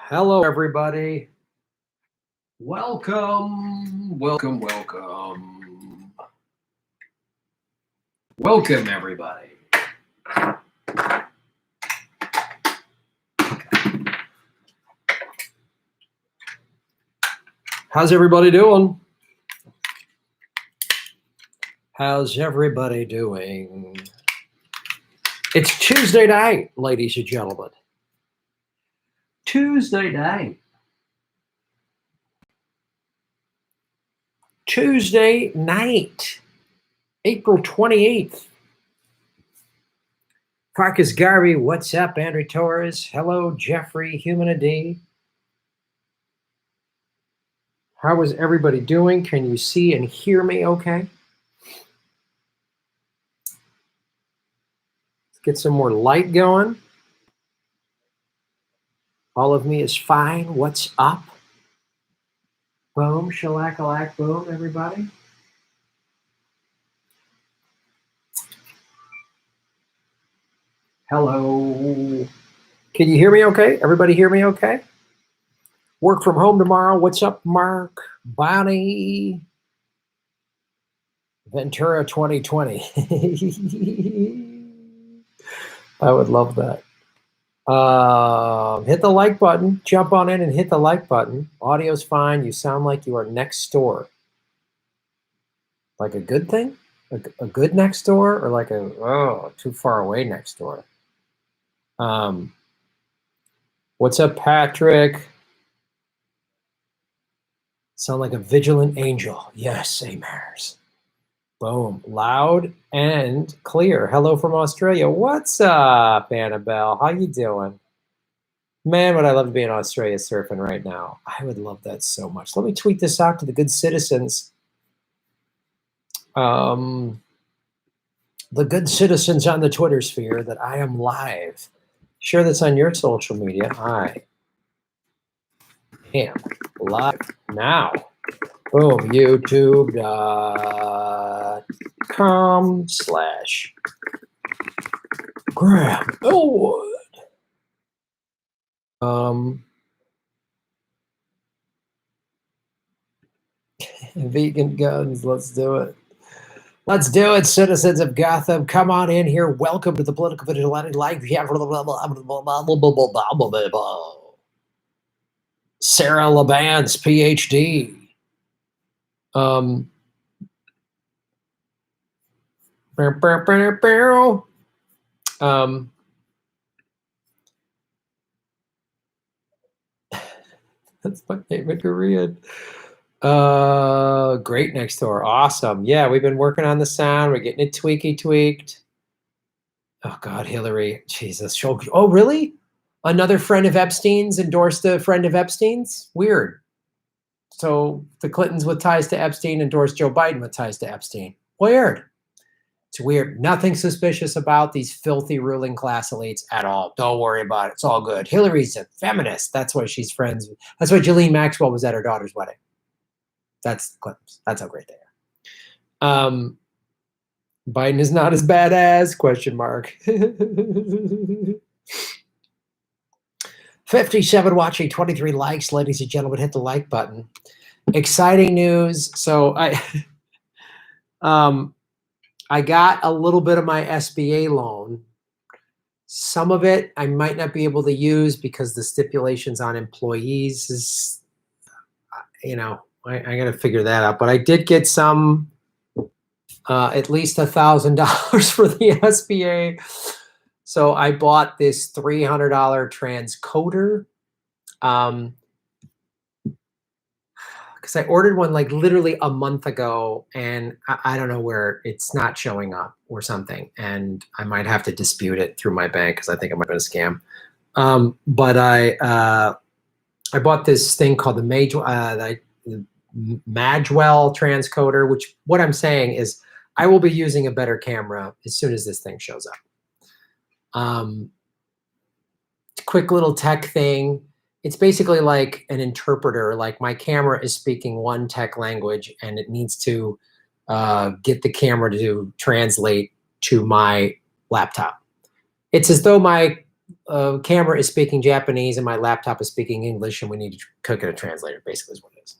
Hello, everybody. Welcome, welcome, welcome. Welcome, everybody. How's everybody doing? How's everybody doing? It's Tuesday night, ladies and gentlemen. Tuesday night. Tuesday night, April 28th. Farkas Garvey, what's up? Andrew Torres, hello, Jeffrey, Humanity. How is everybody doing? Can you see and hear me okay? Let's get some more light going. All of me is fine. What's up? Boom, shellac-a-lac, boom, everybody. Hello. Can you hear me okay? Everybody hear me okay? Work from home tomorrow. What's up, Mark? Bonnie? Ventura 2020. I would love that. Hit the like button. Jump on in and hit the like button. Audio's fine. You sound like you are next door. Like a good thing? A good next door? Or like a, too far away next door? What's up, Patrick? Sound like a vigilant angel. Yes, Amers. Boom. Loud and clear. Hello from Australia. What's up, Annabelle? How you doing? Man, would I love to be in Australia surfing right now. I would love that so much. Let me tweet this out to the good citizens. The good citizens on the Twitter sphere that I am live. Share this on your social media. I am live now. Boom, youtube.com/Graham Elwood. Vegan guns, let's do it. Let's do it, citizens of Gotham. Come on in here. Welcome to the Political Vigilante Live. Sarah Laban's PhD. That's my name in Korean. Great next door. Awesome. Yeah, we've been working on the sound. We're getting it tweaked. Oh God, Hillary. Jesus. Oh, really? Another friend of Epstein's endorsed a friend of Epstein's? Weird. So the Clintons with ties to Epstein endorsed Joe Biden with ties to Epstein. Weird. It's weird. Nothing suspicious about these filthy ruling class elites at all. Don't worry about it. It's all good. Hillary's a feminist. That's why she's friends. That's why Ghislaine Maxwell was at her daughter's wedding. That's the Clintons. That's how great they are. Biden is not as badass, question mark. 57 watching, 23 likes, ladies and gentlemen, hit the like button. Exciting news. So I got a little bit of my SBA loan. Some of it I might not be able to use because the stipulations on employees is, I got to figure that out. But I did get some, at least $1,000 for the SBA. So I bought this $300 transcoder. Because I ordered one like literally a month ago, and I don't know where it's not showing up or something. And I might have to dispute it through my bank because I think it might have been a scam. But I bought this thing called the Magwell transcoder, which what I'm saying is I will be using a better camera as soon as this thing shows up. Quick little tech thing. It's basically like an interpreter. Like my camera is speaking one tech language and it needs to get the camera to translate to my laptop. It's as though my camera is speaking Japanese and my laptop is speaking English, and we need to cook it a translator, basically is what it is.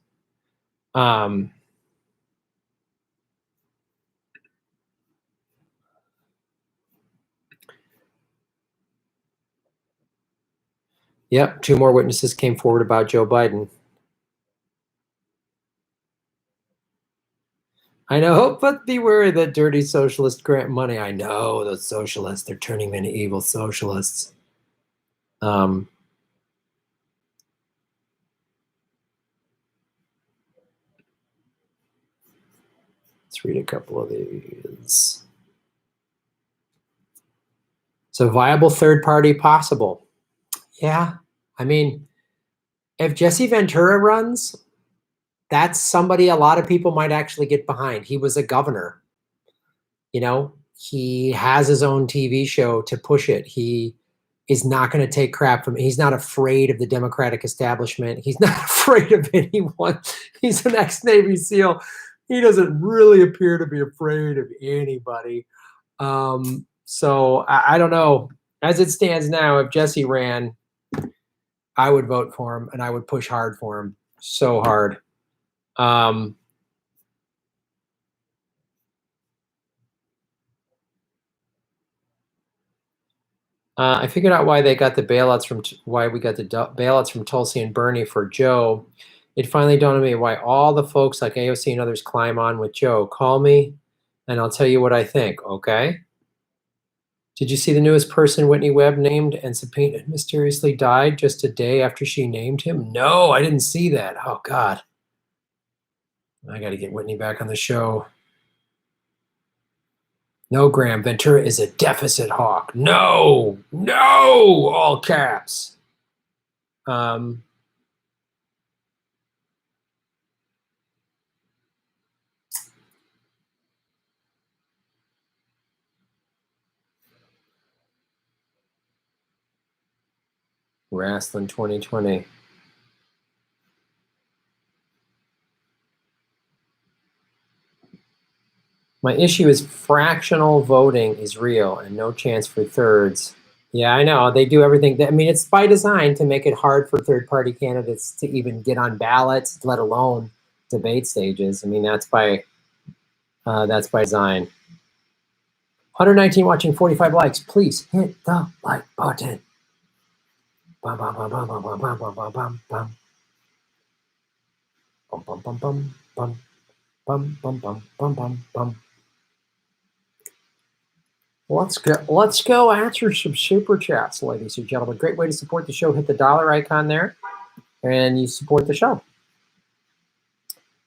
Yep, 2 more witnesses came forward about Joe Biden. I know, but beware that dirty socialist grant money. I know those socialists, they're turning into evil socialists. Let's read a couple of these. So viable third party possible. Yeah, I mean, if Jesse Ventura runs, that's somebody a lot of people might actually get behind. He was a governor. You know, he has his own TV show to push it. He is not going to take crap from it. He's not afraid of the Democratic establishment. He's not afraid of anyone. He's an ex-Navy SEAL. He doesn't really appear to be afraid of anybody. So I don't know. As it stands now, if Jesse ran, I would vote for him, and I would push hard for him. So hard. I figured out why they got the bailouts from why we got the bailouts from Tulsi and Bernie for Joe. It finally dawned on me why all the folks like AOC and others climb on with Joe. Call me, and I'll tell you what I think. Okay. Did you see the newest person Whitney Webb named and subpoenaed mysteriously died just a day after she named him? No, I didn't see that. Oh God. I got to get Whitney back on the show. No, Graham, Ventura is a deficit hawk. No, all caps. Wrestling 2020. My issue is fractional voting is real and no chance for thirds. Yeah, I know. They do everything. I mean, it's by design to make it hard for third-party candidates to even get on ballots, let alone debate stages. I mean, that's by design. 119 watching, 45 likes. Please hit the like button. Bum, bum, bum, bum, bum, bum, bum, bum, bum, bum, bum. Bum, bum, bum, bum, bum, bum, bum, bum, bum, bum, bum. Let's go answer some super chats, ladies and gentlemen. Great way to support the show. Hit the dollar icon there, and you support the show.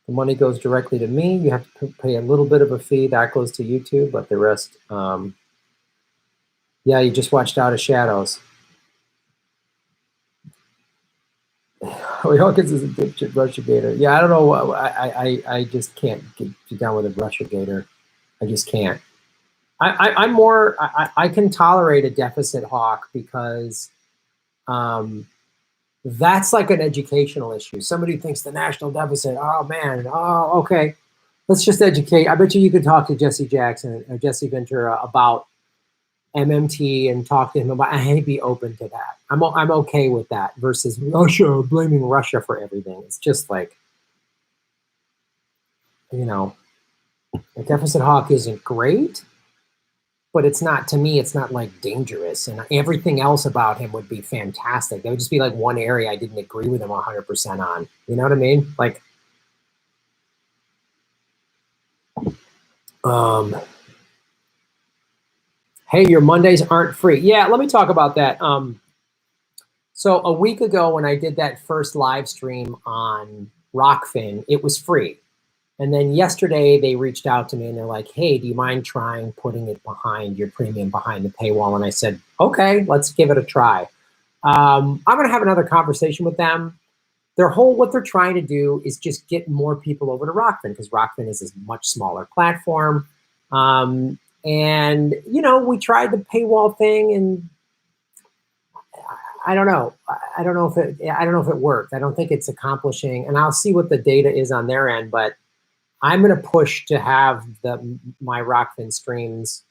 The money goes directly to me. You have to pay a little bit of a fee. That goes to YouTube, but the rest, yeah, you just watched Out of Shadows. Hawkins is a dipshit Russia Gator. Yeah, I don't know. I just can't get down with a Russia Gator. I just can't. I'm more. I can tolerate a deficit hawk because that's like an educational issue. Somebody thinks the national deficit. Oh man. Oh, okay. Let's just educate. I bet you could talk to Jesse Jackson or Jesse Ventura about MMT and talk to him about. I'd be open to that. I'm okay with that versus Russia, blaming Russia for everything. It's just like, you know, a deficit hawk isn't great, but it's not, to me, it's not like dangerous. And everything else about him would be fantastic. There would just be like one area I didn't agree with him 100% on. You know what I mean? Like, hey, your Mondays aren't free. Yeah, let me talk about that. So a week ago when I did that first live stream on Rockfin, it was free. And then yesterday they reached out to me and they're like, hey, do you mind trying putting it behind your premium behind the paywall? And I said, okay, let's give it a try. I'm going to have another conversation with them. What they're trying to do is just get more people over to Rockfin because Rockfin is a much smaller platform. And, you know, we tried the paywall thing and I don't know. I don't know if it worked. I don't think it's accomplishing, and I'll see what the data is on their end, but I'm going to push to have my Rockfin streams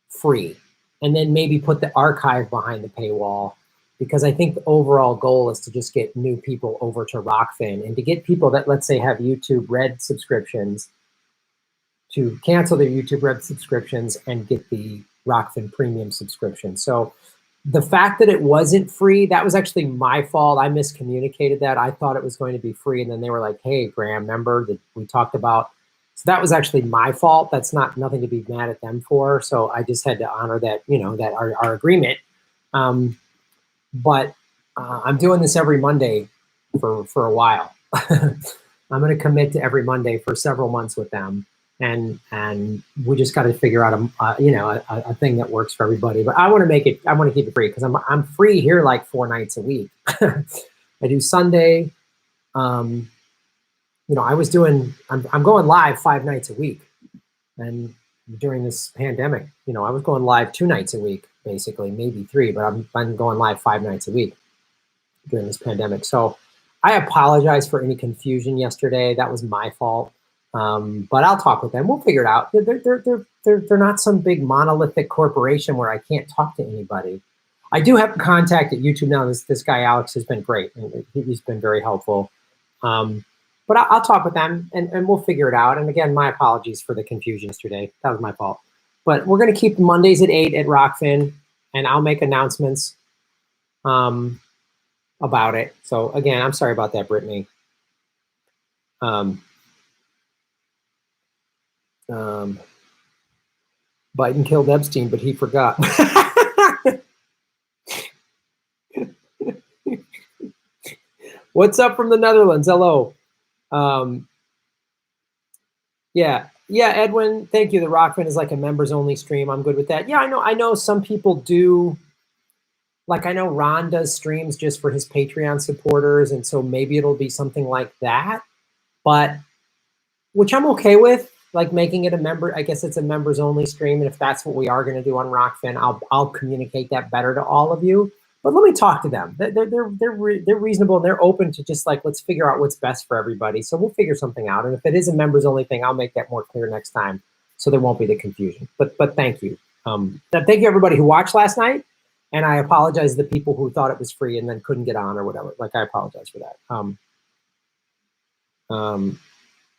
free. and then maybe put the archive behind the paywall, because I think the overall goal is to just get new people over to Rockfin, and to get people that, let's say, have YouTube Red subscriptions to cancel their YouTube Red subscriptions and get the Rockfin Premium subscription. So the fact that it wasn't free, that was actually my fault. I miscommunicated that. I thought it was going to be free, and then they were like, hey, Graham, remember that we talked about? So that was actually my fault. That's nothing to be mad at them for. So I just had to honor that, that our agreement. But I'm doing this every Monday for a while. I'm going to commit to every Monday for several months with them. And we just got to figure out a thing that works for everybody. But I want to keep it free, because I'm free here like 4 nights a week. I do Sunday. I'm going live 5 nights a week, and during this pandemic, I was going live 2 nights a week, basically, maybe 3, but I'm going live 5 nights a week during this pandemic. So I apologize for any confusion yesterday. That was my fault. But I'll talk with them. We'll figure it out. They're not some big monolithic corporation where I can't talk to anybody. I do have contact at YouTube now. This guy Alex has been great, and he's been very helpful. But I'll talk with them, and we'll figure it out. And again, my apologies for the confusion yesterday. That was my fault. But we're going to keep Mondays at 8 at Rockfin, and I'll make announcements about it. So again, I'm sorry about that, Brittany. Biden killed Epstein, but he forgot. What's up from the Netherlands? Hello. Yeah, Edwin, thank you. The Rockfin is like a members only stream. I'm good with that. Yeah, I know some people do. Like, I know Ron does streams just for his Patreon supporters, and so maybe it'll be something like that, but which I'm okay with. Like, making it a member, I guess it's a members only stream, and if that's what we are going to do on Rockfin, I'll communicate that better to all of you. But let me talk to them. They're reasonable, and they're open to just like, let's figure out what's best for everybody. So we'll figure something out, and if it is a members only thing, I'll make that more clear next time, so there won't be the confusion. But thank you. Thank you everybody who watched last night, and I apologize to the people who thought it was free and then couldn't get on or whatever. Like, I apologize for that.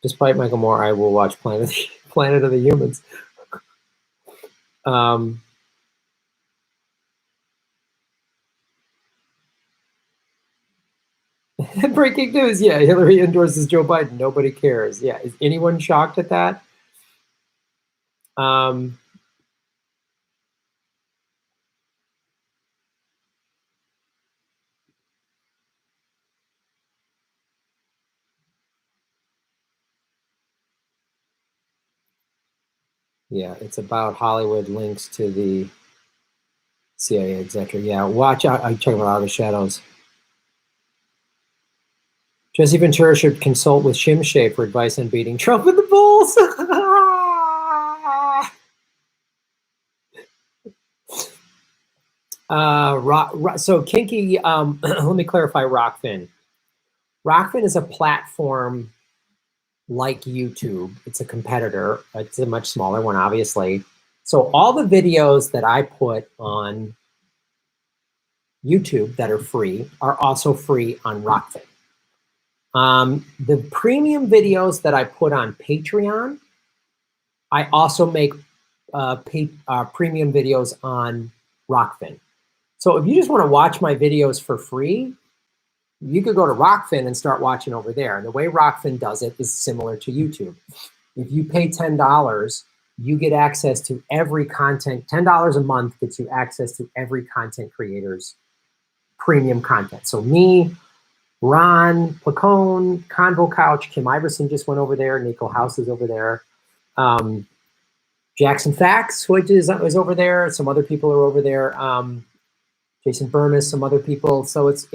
Despite Michael Moore, I will watch Planet of the Humans. Breaking news, yeah, Hillary endorses Joe Biden. Nobody cares. Yeah, is anyone shocked at that? Yeah, it's about Hollywood links to the CIA executive. Yeah, watch out. I'm talking about Out of the Shadows. Jesse Ventura should consult with Shimshay for advice on beating Trump in the polls. So Kinky, let me clarify Rockfin. Rockfin is a platform like YouTube. It's a competitor. It's a much smaller one, obviously. So all the videos that I put on YouTube that are free are also free on Rockfin. The premium videos that I put on Patreon, I also make premium videos on Rockfin. So if you just want to watch my videos for free, you could go to Rockfin and start watching over there. And the way Rockfin does it is similar to YouTube. If you pay $10, you get access to every content. $10 a month gets you access to every content creator's premium content. So me, Ron, Placone, Convo Couch, Kim Iverson just went over there. Nico House is over there. Jackson Fax, which is over there. Some other people are over there. Jason Burmis, some other people. So it's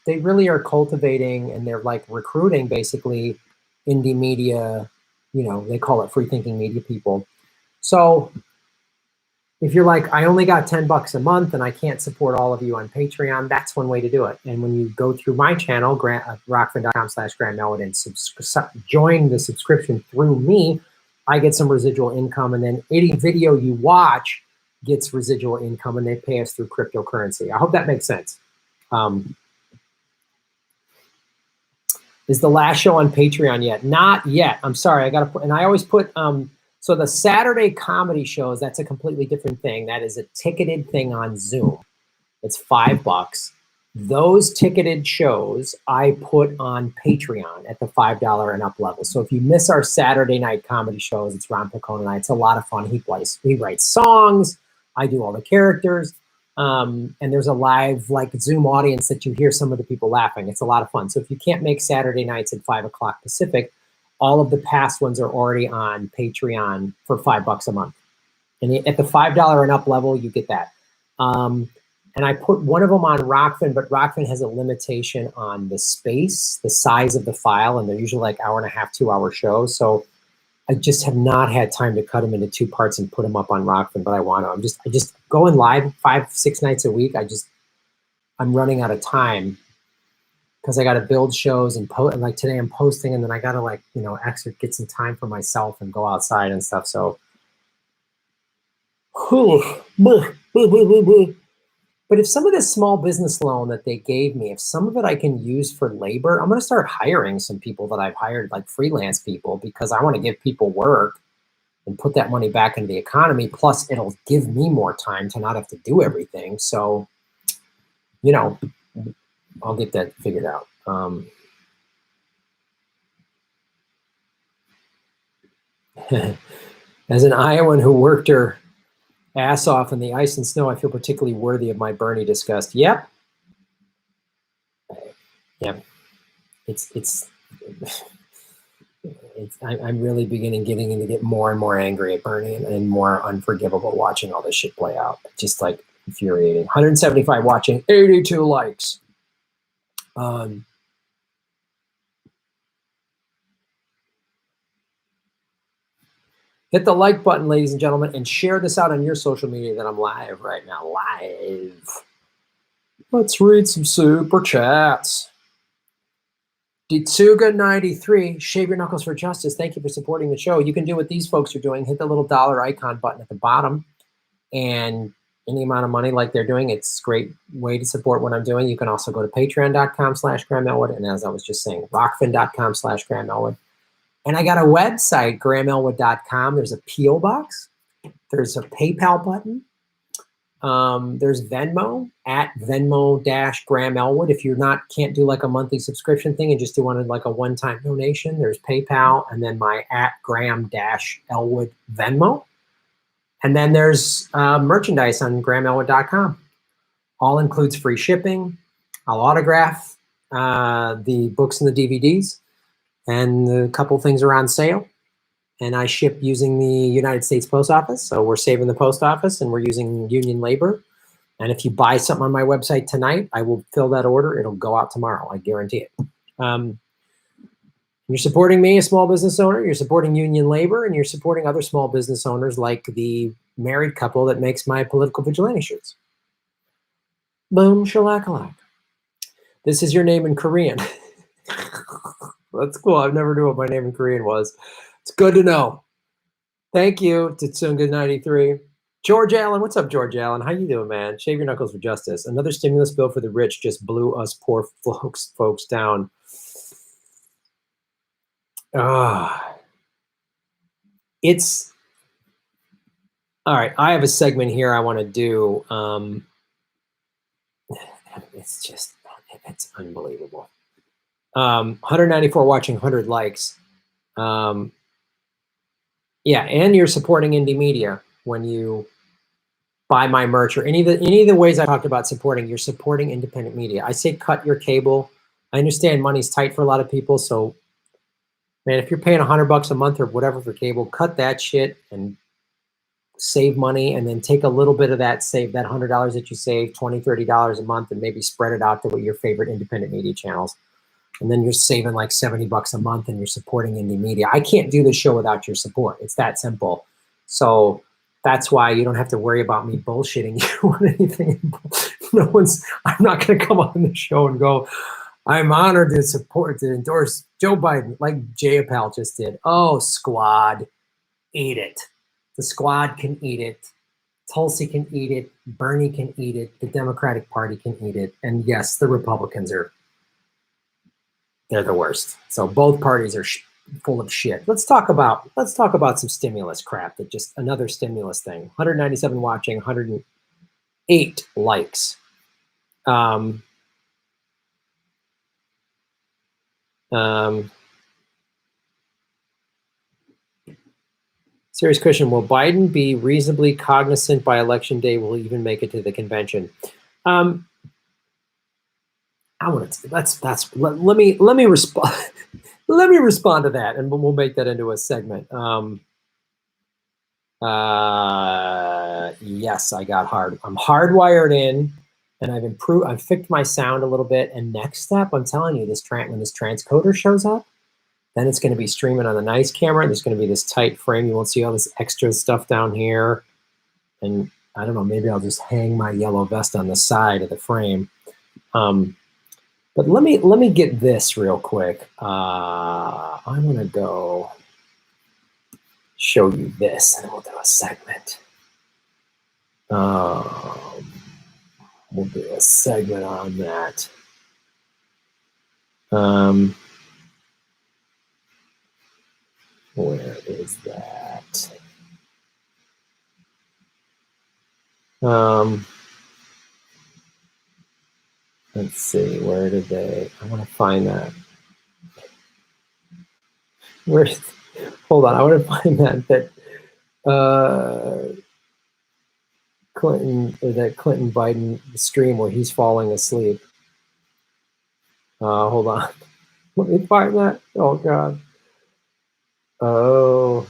they really are cultivating, and they're like recruiting basically indie media, they call it free thinking media people. So if you're like, I only got $10 a month and I can't support all of you on Patreon, that's one way to do it. And when you go through my channel, rockfin.com/GrantMelwood, and join the subscription through me, I get some residual income. And then any video you watch gets residual income and they pay us through cryptocurrency. I hope that makes sense. Is the last show on Patreon yet? Not yet. I'm sorry. I got to put, and I always put, so the Saturday comedy shows, that's a completely different thing. That is a ticketed thing on Zoom. It's $5. Those ticketed shows I put on Patreon at the $5 and up level. So if you miss our Saturday night comedy shows, it's Ron Picone and I. It's a lot of fun. He writes songs. I do all the characters. And there's a live like Zoom audience that you hear some of the people laughing. It's a lot of fun. So if you can't make Saturday nights at 5 o'clock Pacific, all of the past ones are already on Patreon for $5 a month. And at the $5 and up level, you get that. And I put one of them on Rockfin, but Rockfin has a limitation on the space, the size of the file, and they're usually like 1.5 hour, 2 hour shows. So I just have not had time to cut them into 2 parts and put them up on Rockfin, but I want to. I just going live 5-6 nights a week. I'm running out of time because I got to build shows and post. And like today I'm posting, and then I got to like, actually get some time for myself and go outside and stuff. So, but if some of this small business loan that they gave me, if some of it I can use for labor, I'm going to start hiring some people that I've hired, like freelance people, because I want to give people work and put that money back into the economy. Plus, it'll give me more time to not have to do everything. So, I'll get that figured out. As an Iowan who worked her ass off in the ice and snow, I feel particularly worthy of my Bernie disgust. Yep. I'm really getting to get more and more angry at Bernie and more unforgivable watching all this shit play out. Just like infuriating. 175 watching, 82 likes. Hit the like button, ladies and gentlemen, and share this out on your social media that I'm live right now. Live. Let's read some super chats. Ditsuga93, shave your knuckles for justice. Thank you for supporting the show. You can do what these folks are doing. Hit the little dollar icon button at the bottom. And any amount of money like they're doing, it's a great way to support what I'm doing. You can also go to patreon.com/GrahamElwood. And as I was just saying, rockfin.com/GrahamElwood. And I got a website, GrahamElwood.com. There's a P.O. box. There's a PayPal button. There's Venmo at Venmo-GrahamElwood. If you're can't do like a monthly subscription thing and just do one like a one-time donation, there's PayPal, and then my at Graham-Elwood Venmo. And then there's merchandise on GrahamElwood.com. All includes free shipping. I'll autograph the books and the DVDs. And a couple things are on sale. And I ship using the United States Post Office. So we're saving the post office and we're using union labor. And if you buy something on my website tonight, I will fill that order. It'll go out tomorrow. I guarantee it. You're supporting me, a small business owner. You're supporting union labor. And you're supporting other small business owners like the married couple that makes my political vigilante shirts. Boom, shalakalak. This is your name in Korean. That's cool. I've never knew what my name in Korean was. It's good to know. Thank you, Titsunga93. George Allen, what's up, George Allen? How you doing, man? Shave your knuckles for justice. Another stimulus bill for the rich just blew us poor folks down. It's all right. I have a segment here I want to do. It's unbelievable. 194 watching, 100 likes. Yeah, and you're supporting indie media when you buy my merch or any of the ways I talked about supporting. You're supporting independent media. I say cut your cable. I understand money's tight for a lot of people, so man, if you're paying $100 a month or whatever for cable, cut that shit and save money, and then take a little bit of that, save that $100 that you save, $20, $30 a month, and maybe spread it out to your favorite independent media channels. And then you're saving like $70 a month and you're supporting indie media. I can't do this show without your support. It's that simple. So that's why you don't have to worry about me bullshitting you on anything. I'm not going to come on the show and go, I'm honored to endorse Joe Biden like Jay Appel just did. Oh, squad, eat it. The squad can eat it. Tulsi can eat it. Bernie can eat it. The Democratic Party can eat it. And yes, the Republicans they're the worst. So both parties are full of shit. Let's talk about some stimulus crap. That just another stimulus thing. 197 watching, 108 likes. Serious question: will Biden be reasonably cognizant by election day? Will he even make it to the convention? I want to. Let me respond. Let me respond to that, and we'll make that into a segment. Yes, I got hard. I'm hardwired in, and I've improved. I've fixed my sound a little bit. And next step, I'm telling you, when this transcoder shows up, then it's going to be streaming on the nice camera. There's going to be this tight frame. You won't see all this extra stuff down here. And I don't know, maybe I'll just hang my yellow vest on the side of the frame. But let me get this real quick. I'm going to go show you this, and we'll do a segment. We'll do a segment on that. Where is that? Let's see, where did they? I want to find that. Hold on, I want to find that Clinton Biden stream where he's falling asleep. Hold on, let me find that. Oh God. Oh.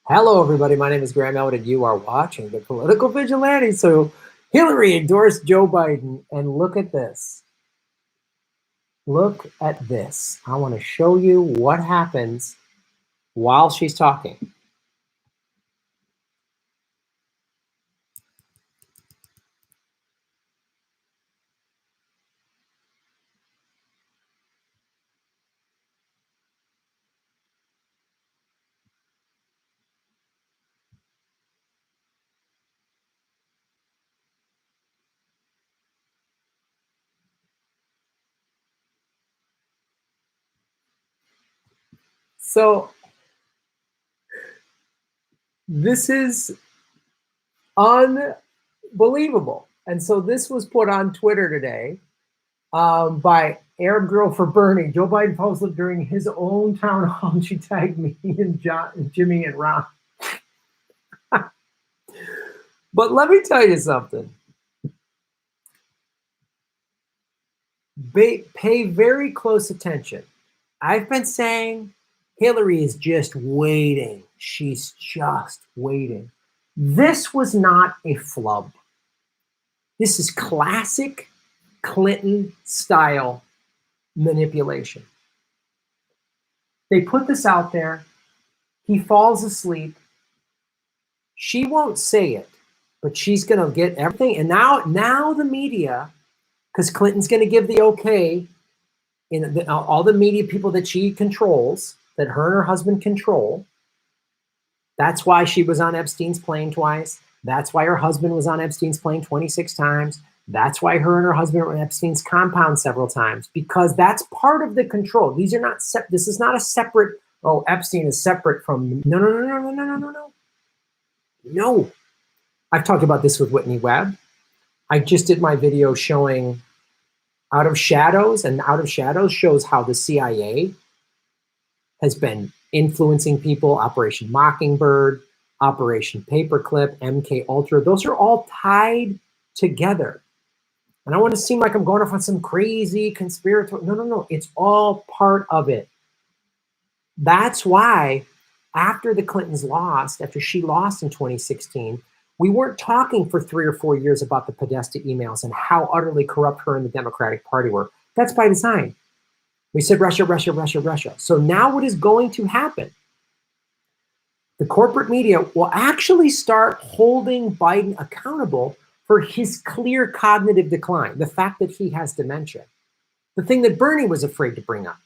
Hello, everybody. My name is Graham Elwood, and you are watching The Political Vigilante. So Hillary endorsed Joe Biden, and look at this. Look at this. I want to show you what happens while she's talking. So this is unbelievable. And so this was put on Twitter today by Arab Girl for Bernie. Joe Biden posted during his own town hall, and she tagged me and Jimmy and Ron. But let me tell you something. Pay very close attention. I've been saying Hillary is just waiting. She's just waiting. This was not a flub. This is classic Clinton style manipulation. They put this out there. He falls asleep. She won't say it, but she's going to get everything. And now the media, because Clinton's going to give the okay, all the media people that she controls, that her and her husband control. That's why she was on Epstein's plane twice. That's why her husband was on Epstein's plane 26 times. That's why her and her husband were in Epstein's compound several times, because that's part of the control. These are not this is not a separate, oh, Epstein is separate from, no. I've talked about this with Whitney Webb. I just did my video showing Out of Shadows, and Out of Shadows shows how the CIA has been influencing people. Operation Mockingbird, Operation Paperclip, MK Ultra, those are all tied together. And I want to seem like I'm going off on some crazy conspiratorial. No. It's all part of it. That's why after the Clintons lost, after she lost in 2016, we weren't talking for 3 or 4 years about the Podesta emails and how utterly corrupt her and the Democratic Party were. That's by design. We said Russia, Russia, Russia, Russia. So now what is going to happen? The corporate media will actually start holding Biden accountable for his clear cognitive decline, the fact that he has dementia, the thing that Bernie was afraid to bring up,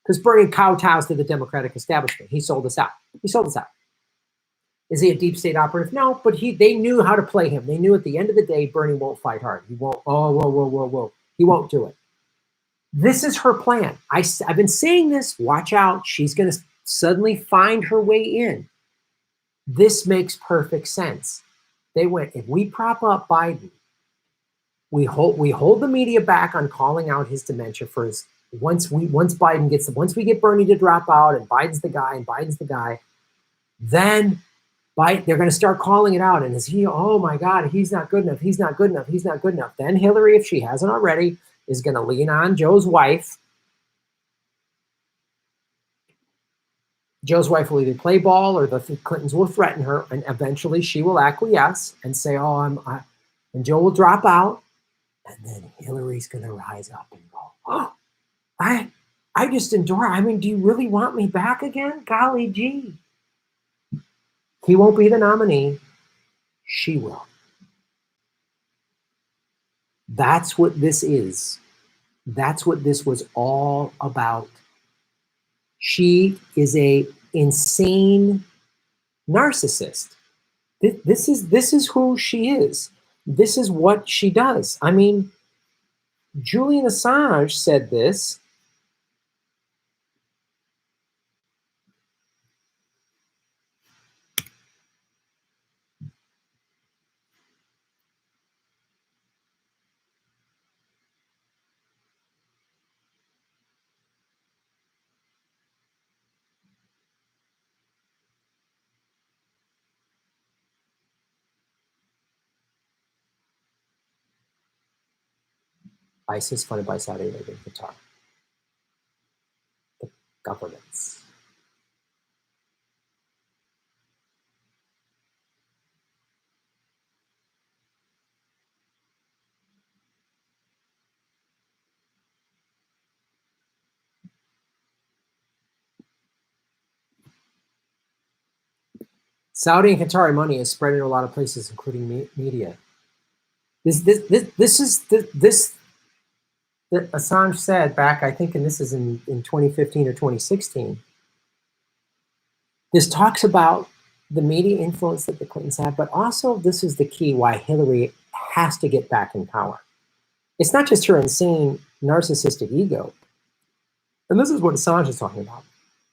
because Bernie kowtows to the Democratic establishment. He sold us out. He sold us out. Is he a deep state operative? No, but they knew how to play him. They knew at the end of the day, Bernie won't fight hard. He won't, whoa. He won't do it. This is her plan. I've been saying this, watch out. She's going to suddenly find her way in. This makes perfect sense. They went, if we prop up Biden, we hold the media back on calling out his dementia for his, once we get Bernie to drop out and Biden's the guy, then they're going to start calling it out. And is he, oh my God, he's not good enough. He's not good enough. He's not good enough. Then Hillary, if she hasn't already, is going to lean on Joe's wife. Joe's wife will either play ball or the Clintons will threaten her, and eventually she will acquiesce and say, and Joe will drop out, and then Hillary's going to rise up and go, oh, I just endure. I mean, do you really want me back again? Golly gee. He won't be the nominee. She will. That's what this is. That's what this was all about. She is a insane narcissist. This is who she is. This is what she does. I mean, Julian Assange said this. ISIS funded by Saudi Arabia and Qatar. The governments. Saudi and Qatari money is spread in a lot of places, including media. This that Assange said back, I think, and this is in 2015 or 2016. This talks about the media influence that the Clintons have, but also this is the key why Hillary has to get back in power. It's not just her insane narcissistic ego. And this is what Assange is talking about.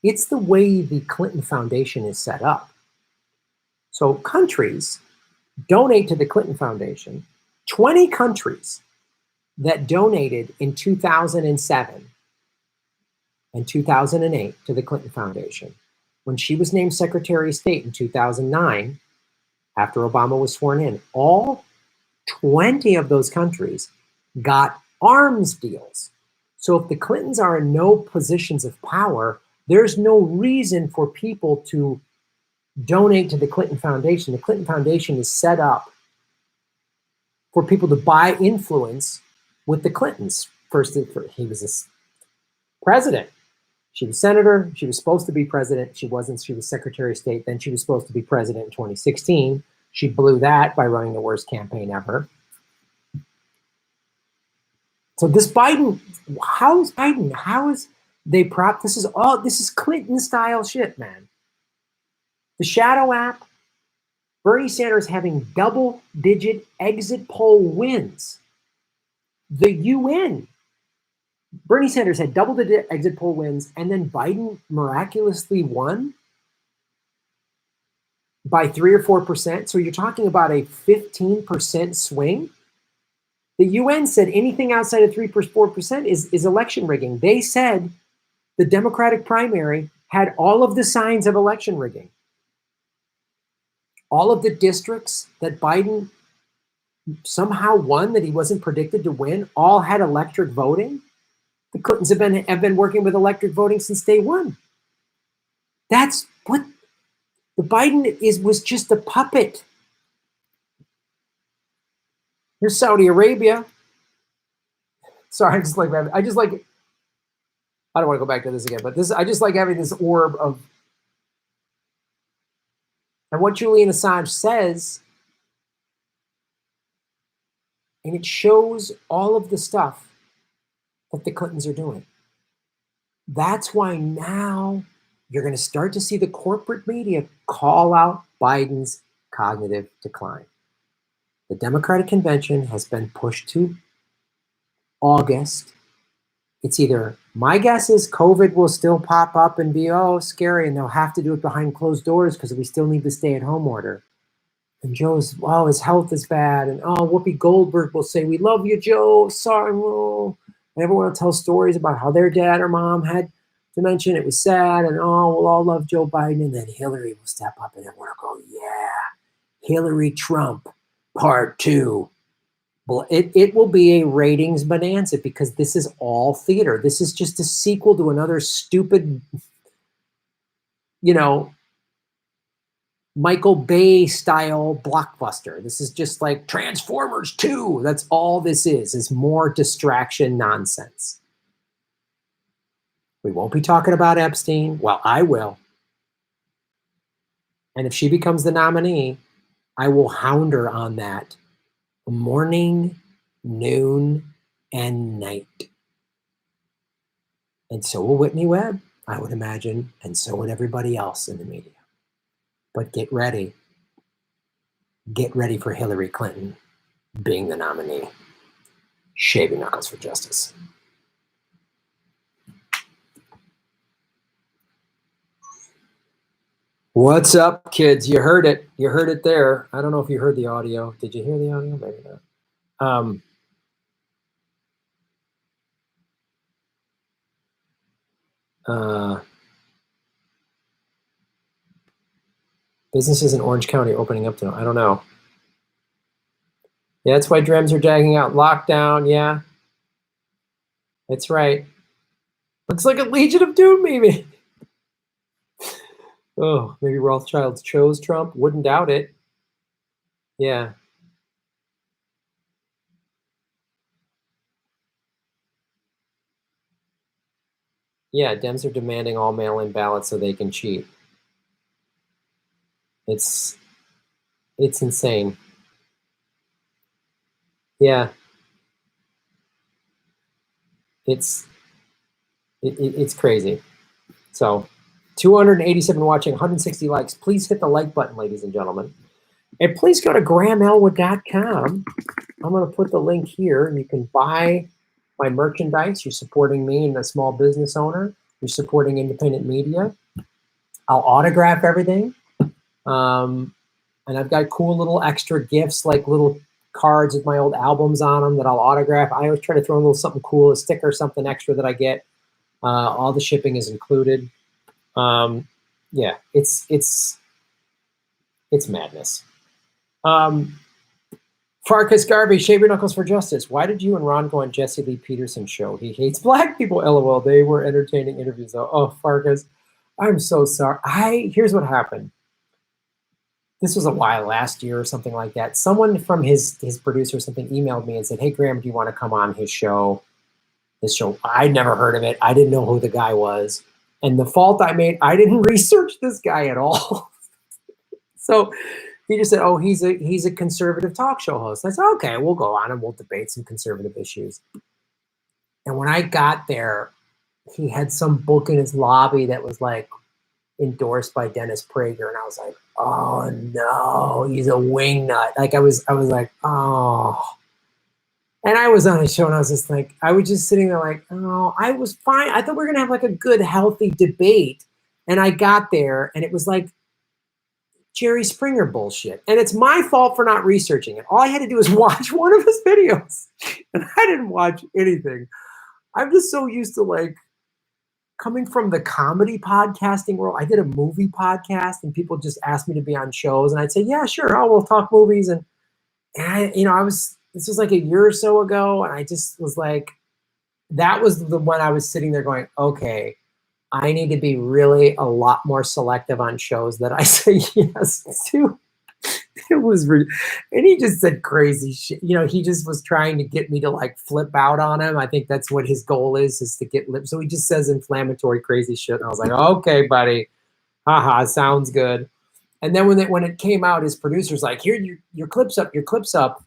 It's the way the Clinton Foundation is set up. So countries donate to the Clinton Foundation. 20 countries that donated in 2007 and 2008 to the Clinton Foundation. When she was named Secretary of State in 2009, after Obama was sworn in, all 20 of those countries got arms deals. So if the Clintons are in no positions of power, there's no reason for people to donate to the Clinton Foundation. The Clinton Foundation is set up for people to buy influence with the Clintons. First, he was a president. She was senator. She was supposed to be president. She wasn't. She was Secretary of State. Then she was supposed to be president in 2016. She blew that by running the worst campaign ever. So this Biden, how is Biden? How is they prop? This is Clinton style shit, man. The shadow app, Bernie Sanders having double-digit exit poll wins. The UN, Bernie Sanders had double-digit exit poll wins, and then Biden miraculously won by 3 or 4%. So you're talking about a 15% swing. The UN said anything outside of 3 or 4% is election rigging. They said the Democratic primary had all of the signs of election rigging. All of the districts that Biden somehow won that he wasn't predicted to win all had electric voting. The Clintons have been working with electric voting since day one. That's what the Biden was just a puppet. Here's Saudi Arabia. Sorry, I just like, I don't want to go back to this again, but I just like having this orb of, and what Julian Assange says, and it shows all of the stuff that the Clintons are doing. That's why now you're going to start to see the corporate media call out Biden's cognitive decline. The Democratic convention has been pushed to August. It's either, my guess is COVID will still pop up and be, oh, scary, and they'll have to do it behind closed doors because we still need the stay-at-home order. And Joe's, oh, his health is bad. And, oh, Whoopi Goldberg will say, we love you, Joe. Sorry, oh. And everyone will tell stories about how their dad or mom had dementia. It was sad. And, oh, we'll all love Joe Biden. And then Hillary will step up and everyone will go, yeah, Hillary Trump, part 2. Well, it will be a ratings bonanza because this is all theater. This is just a sequel to another stupid, Michael Bay style blockbuster. This is just like Transformers 2. That's all this is more distraction nonsense. We won't be talking about Epstein. Well, I will. And if she becomes the nominee, I will hound her on that morning, noon, and night. And so will Whitney Webb, I would imagine, and so would everybody else in the media. But get ready. Get ready for Hillary Clinton being the nominee. Shaving knuckles for justice. What's up, kids? You heard it. You heard it there. I don't know if you heard the audio. Did you hear the audio? Maybe not. Businesses in Orange County opening up to, I don't know. Yeah, that's why Drems are dragging out lockdown. Yeah, that's right. Looks like a Legion of Doom, maybe. Oh, maybe Rothschilds chose Trump. Wouldn't doubt it. Yeah. Yeah, Dems are demanding all mail-in ballots so they can cheat. It's insane. Yeah. It's crazy. So 287 watching, 160 likes. Please hit the like button, ladies and gentlemen. And please go to grahamelwood.com. I'm going to put the link here. You can buy my merchandise. You're supporting me and a small business owner. You're supporting independent media. I'll autograph everything. And I've got cool little extra gifts, like little cards with my old albums on them that I'll autograph. I always try to throw a little something cool, a sticker, something extra that I get. All the shipping is included. Yeah, it's madness. Farkas Garvey, shave your knuckles for justice. Why did you and Ron go on Jesse Lee Peterson's show? He hates black people. LOL. They were entertaining interviews though. Oh, Farkas, I'm so sorry. Here's what happened. This was a while last year or something like that. Someone from his producer or something emailed me and said, hey, Graham, do you want to come on his show? This show, I'd never heard of it. I didn't know who the guy was. And the fault I made, I didn't research this guy at all. So he just said, oh, he's a conservative talk show host. I said, okay, we'll go on and we'll debate some conservative issues. And when I got there, he had some book in his lobby that was like endorsed by Dennis Prager. And I was like, oh no, he's a wingnut. Like I was like, oh. And I was on his show and I was just like, I was just sitting there like, oh, I was fine. I thought we were going to have like a good, healthy debate. And I got there and it was like Jerry Springer bullshit. And it's my fault for not researching it. All I had to do was watch one of his videos. And I didn't watch anything. I'm just so used to like coming from the comedy podcasting world. I did a movie podcast and people just asked me to be on shows. And I'd say, yeah, sure. Oh, we'll talk movies. And this was like a year or so ago. And I just was like, that was the one I was sitting there going, okay, I need to be really a lot more selective on shows that I say yes to. It was, and he just said crazy shit. You know, he just was trying to get me to like flip out on him. I think that's what his goal is to get lip. So he just says inflammatory, crazy shit. And I was like, okay, buddy, haha, sounds good. And then when it came out, his producer's like, here, your clip's up, your clip's up.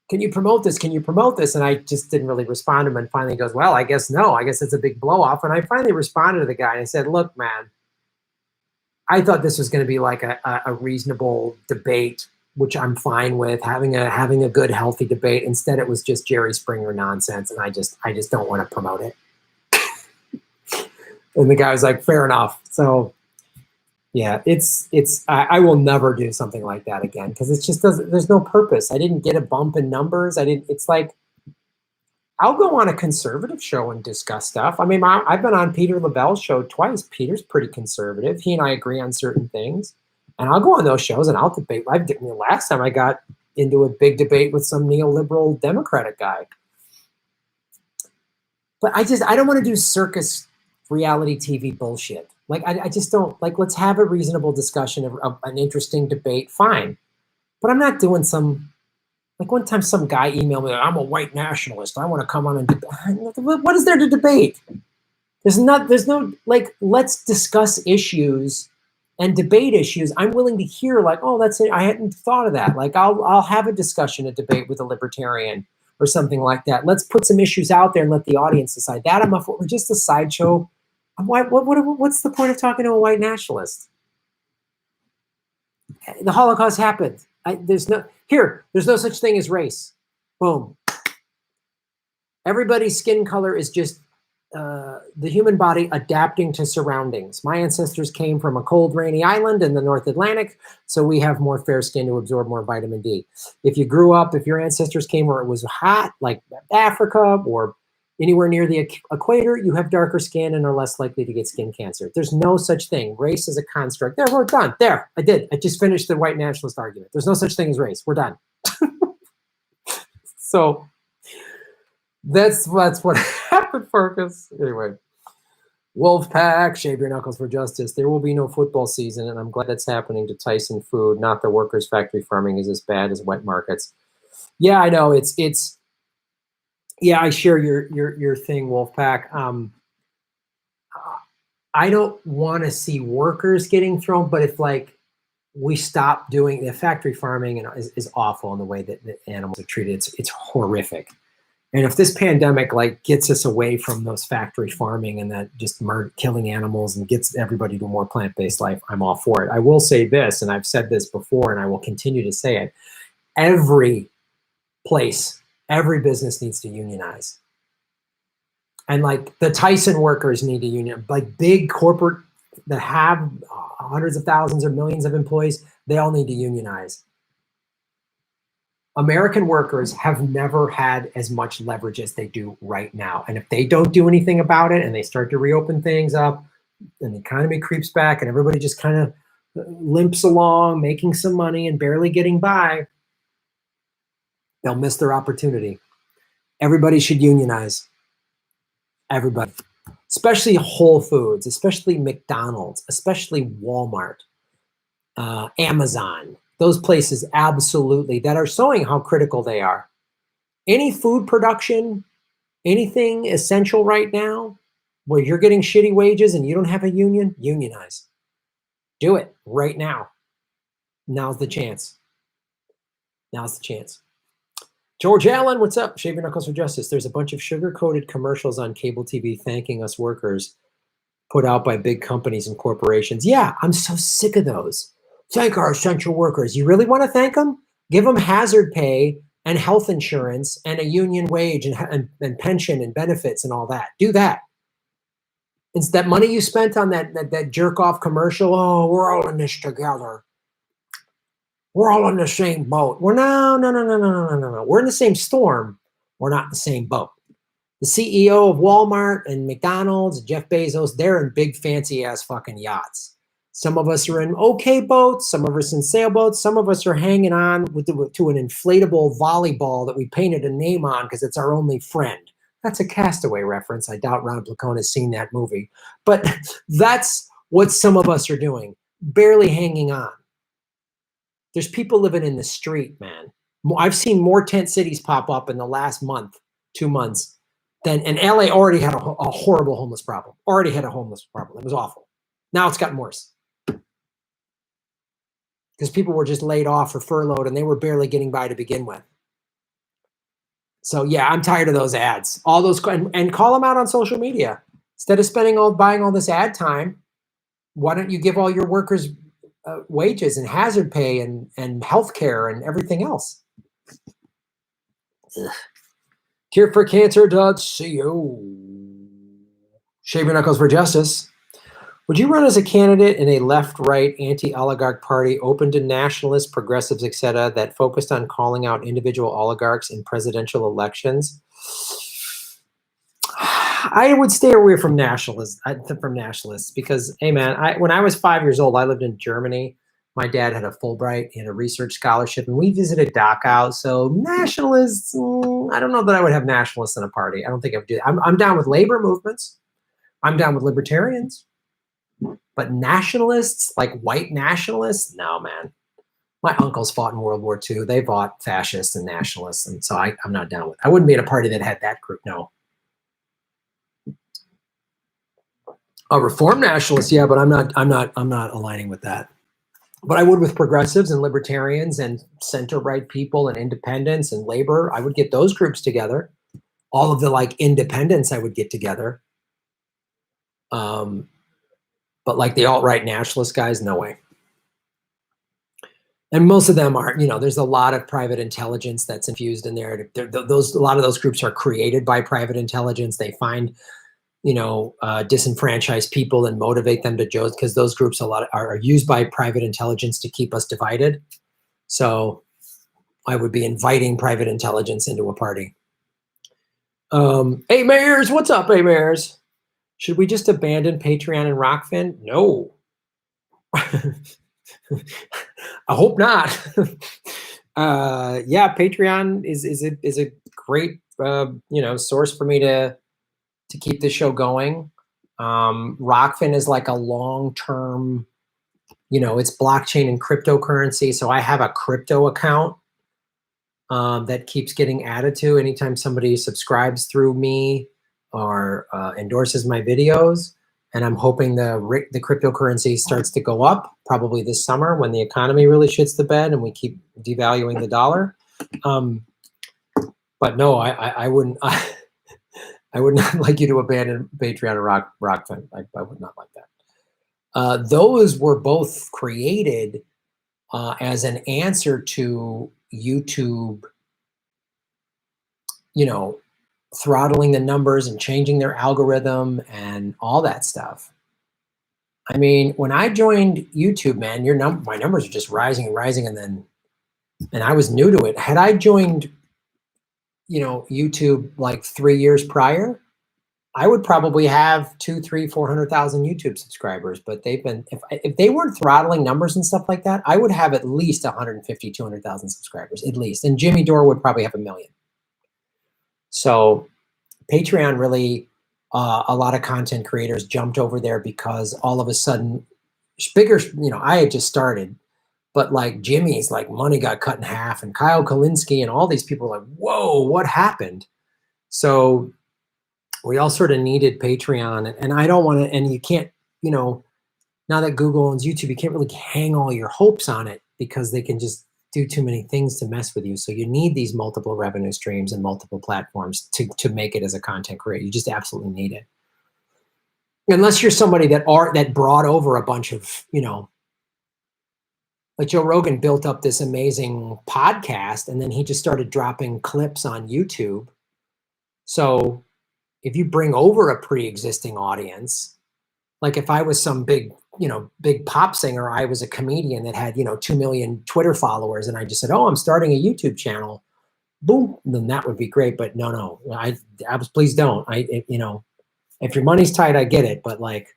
Can you promote this? Can you promote this? And I just didn't really respond to him. And finally he goes, well, I guess no. I guess it's a big blow off. And I finally responded to the guy and I said, look, man, I thought this was going to be like a reasonable debate, which I'm fine with, having a good, healthy debate. Instead, it was just Jerry Springer nonsense, and I just don't want to promote it. And the guy was like, fair enough. So yeah, I will never do something like that again because it just doesn't. There's no purpose. I didn't get a bump in numbers. It's like, I'll go on a conservative show and discuss stuff. I mean, I've been on Peter LaBelle's show twice. Peter's pretty conservative. He and I agree on certain things. And I'll go on those shows and I'll debate. Last time I got into a big debate with some neoliberal Democratic guy. But I don't want to do circus reality TV bullshit. Like, I just don't, like, let's have a reasonable discussion of an interesting debate. Fine. But I'm not doing some... Like one time some guy emailed me, I'm a white nationalist. I want to come on and debate. What is there to debate? There's no, like, let's discuss issues and debate issues. I'm willing to hear like, oh, that's it. I hadn't thought of that. Like I'll have a discussion, a debate with a libertarian or something like that. Let's put some issues out there and let the audience decide. That I'm up for. We're just a sideshow. What's the point of talking to a white nationalist? The Holocaust happened. There's no such thing as race. Boom. Everybody's skin color is just the human body adapting to surroundings. My ancestors came from a cold, rainy island in the North Atlantic, so we have more fair skin to absorb more vitamin D. If your ancestors came where it was hot, like Africa or anywhere near the equator, you have darker skin and are less likely to get skin cancer. There's no such thing. Race is a construct. There, we're done. There, I did. I just finished the white nationalist argument. There's no such thing as race. We're done. So that's what happened, Farkas. Anyway, Wolfpack, shave your knuckles for justice. There will be no football season, and I'm glad that's happening to Tyson Food. Not the workers' factory farming is as bad as wet markets. Yeah, I know. It's. Yeah, I share your thing, Wolfpack. I don't want to see workers getting thrown, but if like we stop doing the factory farming is awful in the way that the animals are treated. It's horrific. And if this pandemic like gets us away from those factory farming and that just killing animals and gets everybody to a more plant-based life, I'm all for it. I will say this, and I've said this before, and I will continue to say it. Every business needs to unionize. And like the Tyson workers need to union, like big corporate that have hundreds of thousands or millions of employees, they all need to unionize. American workers have never had as much leverage as they do right now. And if they don't do anything about it and they start to reopen things up and the economy creeps back and everybody just kind of limps along, making some money and barely getting by, they'll miss their opportunity. Everybody should unionize. Everybody. Especially Whole Foods, especially McDonald's, especially Walmart, Amazon. Those places absolutely that are showing how critical they are. Any food production, anything essential right now, where you're getting shitty wages and you don't have a union, unionize. Do it right now. Now's the chance. Now's the chance. George Allen, what's up? Shave your knuckles for justice. There's a bunch of sugar-coated commercials on cable TV thanking us workers put out by big companies and corporations. Yeah, I'm so sick of those. Thank our essential workers. You really want to thank them? Give them hazard pay and health insurance and a union wage and pension and benefits and all that. Do that. It's that money you spent on that jerk-off commercial. Oh, we're all in this together. We're all in the same boat. No. We're in the same storm. We're not in the same boat. The CEO of Walmart and McDonald's, Jeff Bezos, they're in big fancy-ass fucking yachts. Some of us are in okay boats. Some of us in sailboats. Some of us are hanging on to an inflatable volleyball that we painted a name on because it's our only friend. That's a Castaway reference. I doubt Ron Placone has seen that movie. But that's what some of us are doing, barely hanging on. There's people living in the street, man. I've seen more tent cities pop up in the last month, 2 months, and LA already had a horrible homeless problem. Already had a homeless problem. It was awful. Now it's gotten worse. Because people were just laid off or furloughed and they were barely getting by to begin with. So yeah, I'm tired of those ads. All those, and call them out on social media. Instead of buying all this ad time, why don't you give all your workers wages and hazard pay and health care and everything else? CureForCancer.co. Shave your knuckles for justice. Would you run as a candidate in a left-right anti-oligarch party open to nationalists, progressives, etc., that focused on calling out individual oligarchs in presidential elections? I would stay away from nationalists because, hey man, when I was 5 years old, I lived in Germany. My dad had a Fulbright and a research scholarship, and we visited Dachau. So nationalists, I don't know that I would have nationalists in a party. I don't think I would do that. I'm down with labor movements. I'm down with libertarians. But nationalists, like white nationalists, no, man. My uncles fought in World War II. They fought fascists and nationalists, and so I'm not down with it. I wouldn't be in a party that had that group, no. A reform nationalist, yeah, but I'm not aligning with that. But I would with progressives and libertarians and center-right people and independents and labor. I would get those groups together. All of the like independents I would get together. But like the alt-right nationalist guys, no way. And most of them are, there's a lot of private intelligence that's infused in there. A lot of those groups are created by private intelligence. They find, disenfranchised people and motivate them to join, because those groups are used by private intelligence to keep us divided. So I would be inviting private intelligence into a party. Hey, Mayors, what's up, hey, Mayors? Should we just abandon Patreon and Rockfin? No. I hope not. Yeah, Patreon is a great source for me to keep the show going. Rockfin is like a long-term, it's blockchain and cryptocurrency. So I have a crypto account that keeps getting added to anytime somebody subscribes through me or endorses my videos. And I'm hoping the cryptocurrency starts to go up probably this summer when the economy really shits the bed and we keep devaluing the dollar. But no, I wouldn't. I would not like you to abandon Patreon or Rockfin. I would not like that. Those were both created as an answer to YouTube, throttling the numbers and changing their algorithm and all that stuff. I mean, when I joined YouTube, man, my numbers are just rising and rising, and I was new to it. Had I joined, YouTube like 3 years prior, I would probably have 200,000, 300,000, 400,000 YouTube subscribers. But they've been, if they weren't throttling numbers and stuff like that, I would have at least 150,000, 200,000 subscribers, at least. And Jimmy Dore would probably have 1 million. So Patreon really, a lot of content creators jumped over there because all of a sudden, bigger, I had just started, but like Jimmy's like money got cut in half, and Kyle Kalinske and all these people were like, whoa, what happened? So we all sort of needed Patreon, and I don't want to, and you can't, now that Google owns YouTube, you can't really hang all your hopes on it because they can just do too many things to mess with you. So you need these multiple revenue streams and multiple platforms to make it as a content creator. You just absolutely need it. Unless you're somebody that brought over a bunch of, like Joe Rogan built up this amazing podcast, and then he just started dropping clips on YouTube. So if you bring over a pre-existing audience, like if I was some big pop singer, I was a comedian that had, 2 million Twitter followers, and I just said, oh, I'm starting a YouTube channel, boom, then that would be great. But no, please don't. If your money's tight, I get it. But like,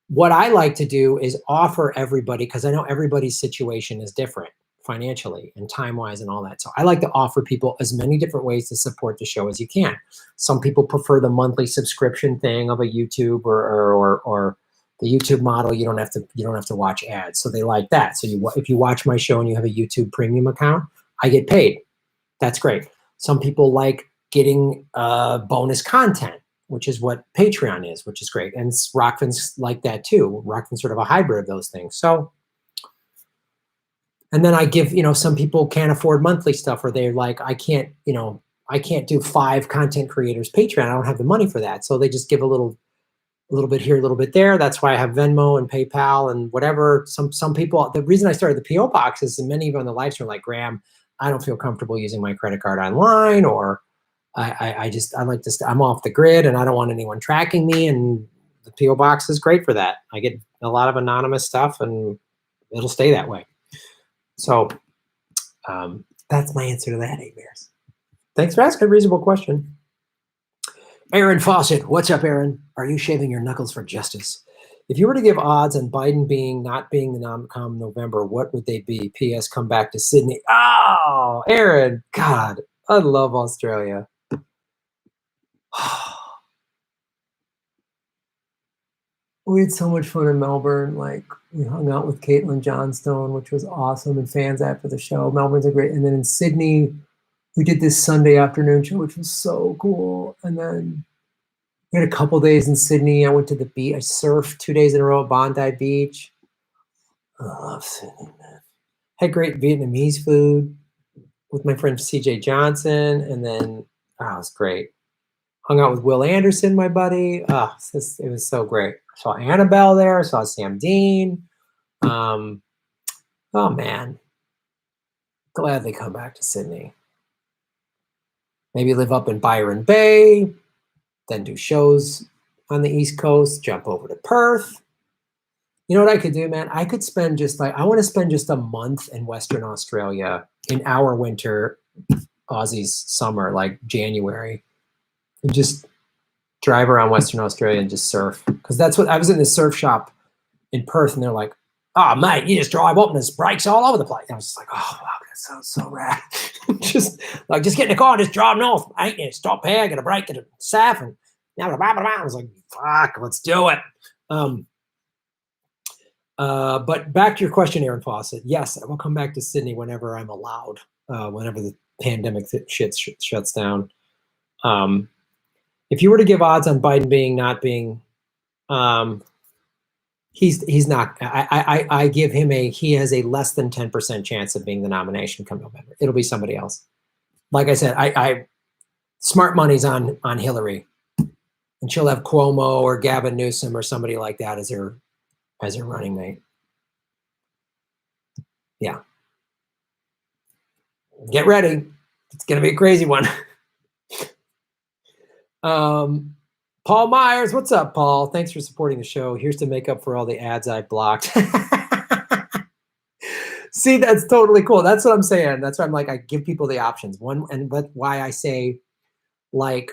what I like to do is offer everybody, because I know everybody's situation is different. financially and time-wise and all that. So I like to offer people as many different ways to support the show as you can. Some people prefer the monthly subscription thing of a YouTube or the YouTube model. You don't have to watch ads. So they like that. So if you watch my show and you have a YouTube premium account, I get paid. That's great. Some people like getting bonus content, which is what Patreon is, which is great. And Rockfin's like that too. Rockfin's sort of a hybrid of those things. So, and then I give, some people can't afford monthly stuff, or they're like, I can't do 5 content creators Patreon. I don't have the money for that. So they just give a little bit here, a little bit there. That's why I have Venmo and PayPal and whatever. Some people, the reason I started the PO box is, and many of you on the live stream are like, Graham, I don't feel comfortable using my credit card online, or I like to, I'm off the grid and I don't want anyone tracking me. And the PO box is great for that. I get a lot of anonymous stuff and it'll stay that way. So that's my answer to that, 8 Bears. Thanks for asking a reasonable question. Aaron Fawcett, what's up, Aaron? Are you shaving your knuckles for justice? If you were to give odds on Biden not being the nominee come November, what would they be? P.S. Come back to Sydney. Oh, Aaron, God, I love Australia. We had so much fun in Melbourne. Like, we hung out with Caitlin Johnstone, which was awesome, and fans after the show. Melbourne's a great. And then in Sydney, we did this Sunday afternoon show, which was so cool. And then we had a couple days in Sydney. I went to the beach. I surfed 2 days in a row at Bondi Beach. I love Sydney, man. Had great Vietnamese food with my friend CJ Johnson. And then, it was great. Hung out with Will Anderson, my buddy. It was so great. I saw Annabelle there. I saw Sam Dean. Oh, man. Glad they come back to Sydney. Maybe live up in Byron Bay, then do shows on the East Coast, jump over to Perth. You know what I could do, man? I could spend I want to spend just a month in Western Australia in our winter, Aussie's summer, like January. And just drive around Western Australia and just surf. Because that's what I was in the surf shop in Perth, and they're like, "Oh, mate, you just drive up and there's brakes all over the place." And I was just like, "Oh, wow, that sounds so rad." just get in the car, just drive north. Ain't you? Stop here, get a break at a SAF, and I was like, "Fuck, let's do it." But back to your question, Aaron Fawcett. Yes, I will come back to Sydney whenever I'm allowed. Whenever the pandemic shit shuts down. If you were to give odds on Biden not being, he's not. I give him he has a less than 10% chance of being the nomination come November. It'll be somebody else. Like I said, I smart money's on Hillary, and she'll have Cuomo or Gavin Newsom or somebody like that as her running mate. Yeah. Get ready. It's gonna be a crazy one. Paul Myers, what's up, Paul? Thanks for supporting the show. Here's to make up for all the ads I blocked. See, that's totally cool. That's what I'm saying. That's why I'm like, I give people the options. But why I say, like,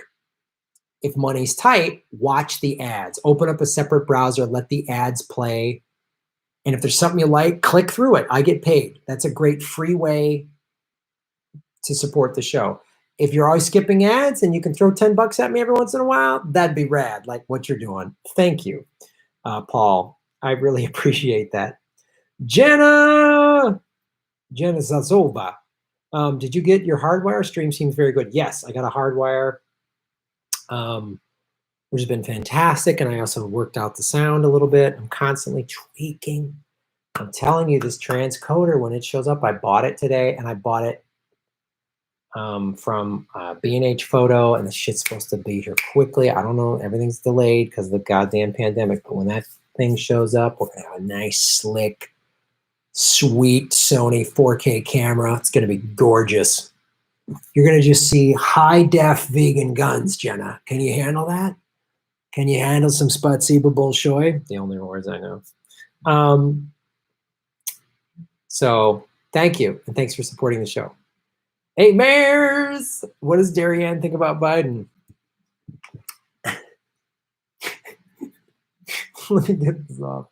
if money's tight, watch the ads. Open up a separate browser, let the ads play. And if there's something you like, click through it. I get paid. That's a great free way to support the show. If you're always skipping ads and you can throw $10 at me every once in a while, that'd be rad, like what you're doing. Thank you, Paul. I really appreciate that. Jenna Zazova. Did you get your hardwire? Stream seems very good. Yes, I got a hardwire, which has been fantastic. And I also worked out the sound a little bit. I'm constantly tweaking. I'm telling you, this transcoder, when it shows up, I bought it today, and I bought it from B&H Photo, and the shit's supposed to be here quickly. I don't know. Everything's delayed because of the goddamn pandemic. But when that thing shows up, we're going to have a nice, slick, sweet Sony 4K camera. It's going to be gorgeous. You're going to just see high-def vegan guns, Jenna. Can you handle that? Can you handle some Spatsiba Bolshoi? The only words I know. So thank you, and thanks for supporting the show. Hey, Mares! What does Darien think about Biden? Let me get this off.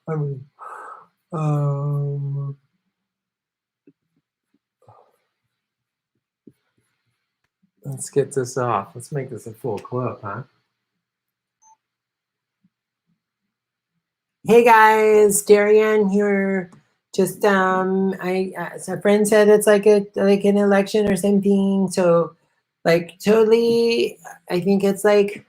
Let's get this off. Let's make this a full clip, huh? Hey guys, Darian here. Just a friend said it's like an election or something. So like totally, I think it's like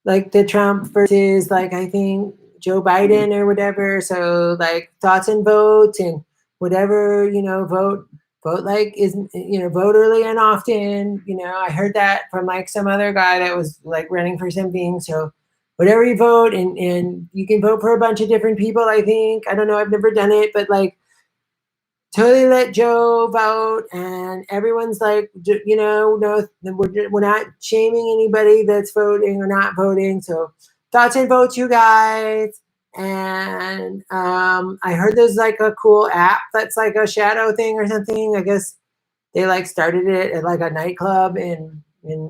the Trump versus like I think Joe Biden or whatever. So like thoughts and votes and whatever, vote like vote early and often. I heard that from like some other guy that was like running for something. So whatever you vote and you can vote for a bunch of different people, I think. I don't know, I've never done it, but like totally let Joe vote, and everyone's like, no, we're not shaming anybody that's voting or not voting. So thoughts and votes, you guys. And I heard there's like a cool app that's like a shadow thing or something. I guess they like started it at like a nightclub in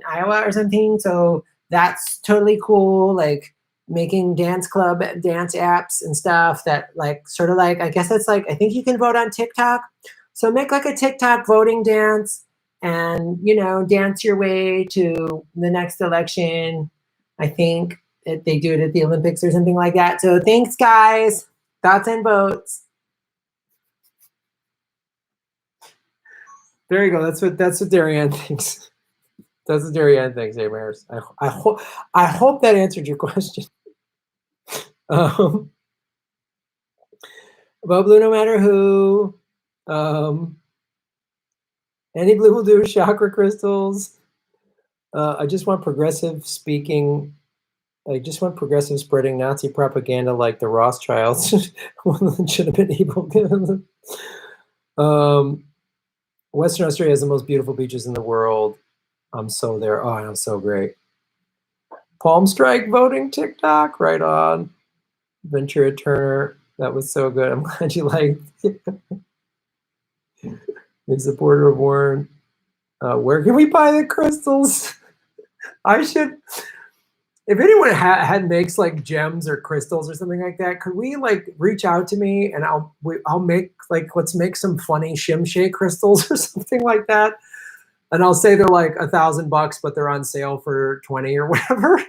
Iowa or something. So that's totally cool. Like making dance apps and stuff that like sort of like, I guess that's like, I think you can vote on TikTok. So make like a TikTok voting dance and, dance your way to the next election. I think they do it at the Olympics or something like that. So thanks guys. Thoughts and votes. There you go. That's what Darian thinks. That's what Darian thinks, Maris. I hope that answered your question. About blue, no matter who. Any blue will do. Chakra crystals. I just want progressive speaking. I just want progressive spreading Nazi propaganda like the Rothschilds. Should have been able to. Western Australia has the most beautiful beaches in the world. I'm so there. Oh, I'm so great. Palm Strike voting TikTok. Right on. Ventura Turner. That was so good. I'm glad you liked it. A supporter of Warren. Where can we buy the crystals? I should. If anyone makes like gems or crystals or something like that, could we like reach out to me and I'll make like, let's make some funny shimshay crystals or something like that. And I'll say they're like $1,000, but they're on sale for 20 or whatever.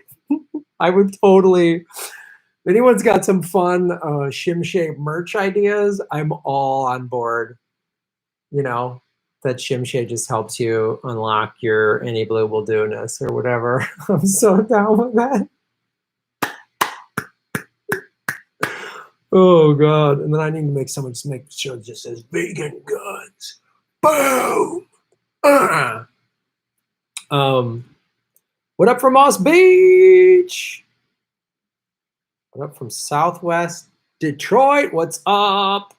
I would totally. If anyone's got some fun shimshay merch ideas, I'm all on board. That shimshay just helps you unlock your any blue will do-ness or whatever. I'm so down with that. Oh God. And then I need to make someone just make sure it just says vegan goods. Boom. What up from Moss Beach? What up from Southwest Detroit? What's up?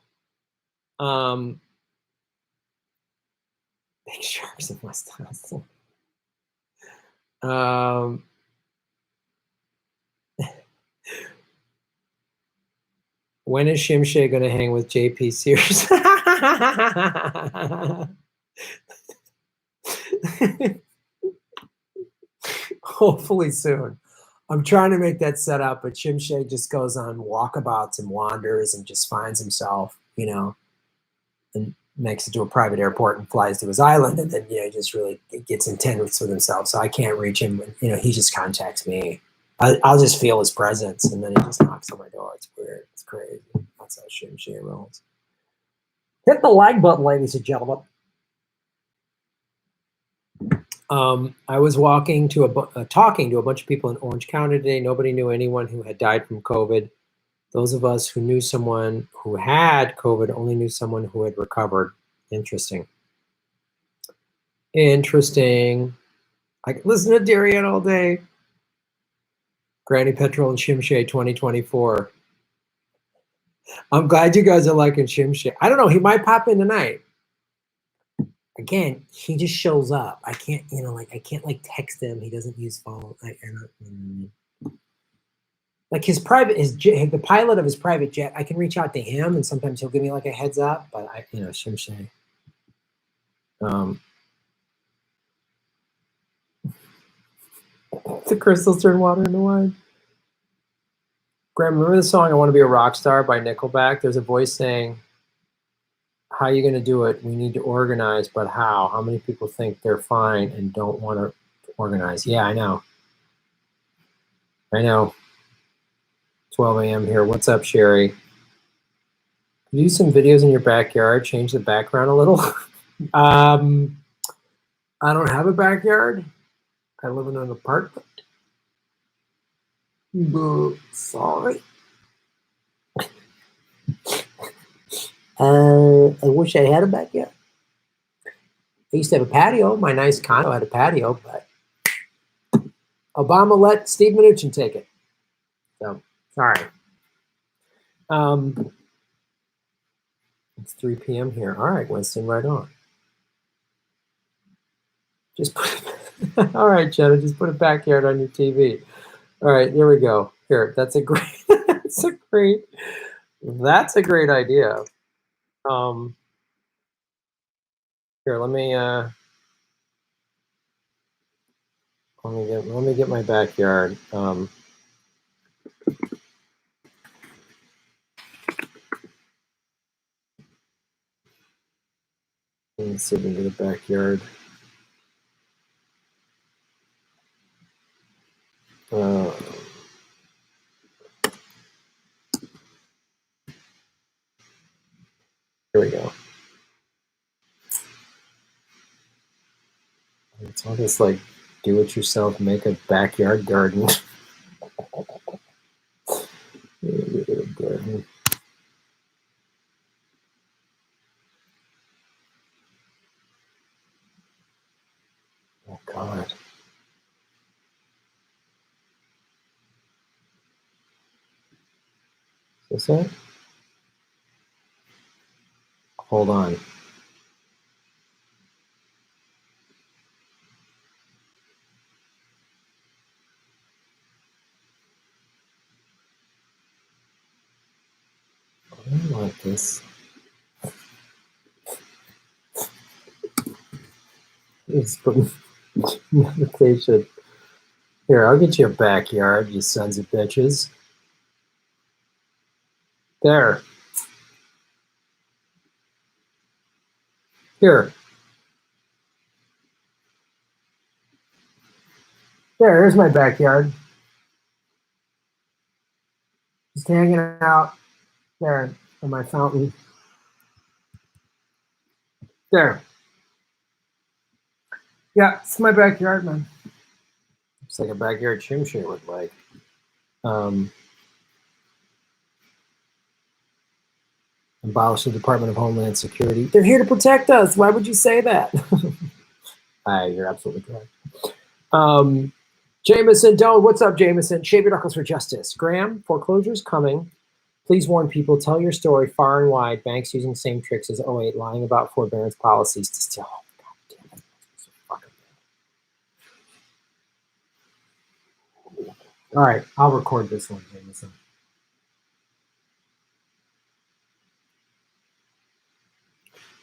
Big sharks in West Austin. When is Shimshay going to hang with JP Sears? Hopefully soon. I'm trying to make that set up, but Shimshay just goes on walkabouts and wanders and just finds himself, and makes it to a private airport and flies to his island, and then just really gets intense with himself. So I can't reach him. He just contacts me. I'll just feel his presence, and then he just knocks on my door. It's weird. It's crazy. That's how Shimshay rolls. Hit the like button, ladies and gentlemen. I was talking to a bunch of people in Orange County today. Nobody knew anyone who had died from COVID. Those of us who knew someone who had COVID only knew someone who had recovered. Interesting. I could listen to Darian all day. Granny Petrol and Shimshay 2024. I'm glad you guys are liking Shimshay. I don't know. He might pop in tonight. Again, he just shows up. I can't, I can't text him. He doesn't use phone. Like the pilot of his private jet, I can reach out to him, and sometimes he'll give me like a heads up. But Shimshay. The crystals turn water into wine. Graham, remember the song "I Want to Be a Rock Star" by Nickelback? There's a voice saying, How are you going to do it? We need to organize, but how? How many people think they're fine and don't want to organize? Yeah, I know. I know. 12 a.m. here. What's up, Sherry? Can you do some videos in your backyard? Change the background a little? I don't have a backyard. I live in an apartment. Sorry. I wish I had a backyard. I used to have a patio. My nice condo had a patio, but Obama let Steve Mnuchin take it. So, sorry. It's 3 p.m. here. All right, Winston, right on. Just put, all right, Jenna, just put a backyard on your TV. All right, here we go. Here, that's a great, that's a great idea. Here, let me get my backyard. Let's see if we can get a backyard. Here we go. It's all this like do-it-yourself, make a backyard garden. Oh God. Is this it? Hold on. I don't like this. It's putting notification. Here, I'll get you a backyard, you sons of bitches. There. Here. There's my backyard. Just hanging out there on my fountain. There. Yeah, it's my backyard, man. It's like a backyard chimchar would like. Abolish the Department of Homeland Security. They're here to protect us. Why would you say that? You're absolutely correct. Jameson, don't. What's up, Jameson? Shave your knuckles for justice. Graham, foreclosure's coming. Please warn people. Tell your story far and wide. Banks using the same tricks as 08, lying about forbearance policies to steal. Oh, God damn it. All right, I'll record this one, Jameson.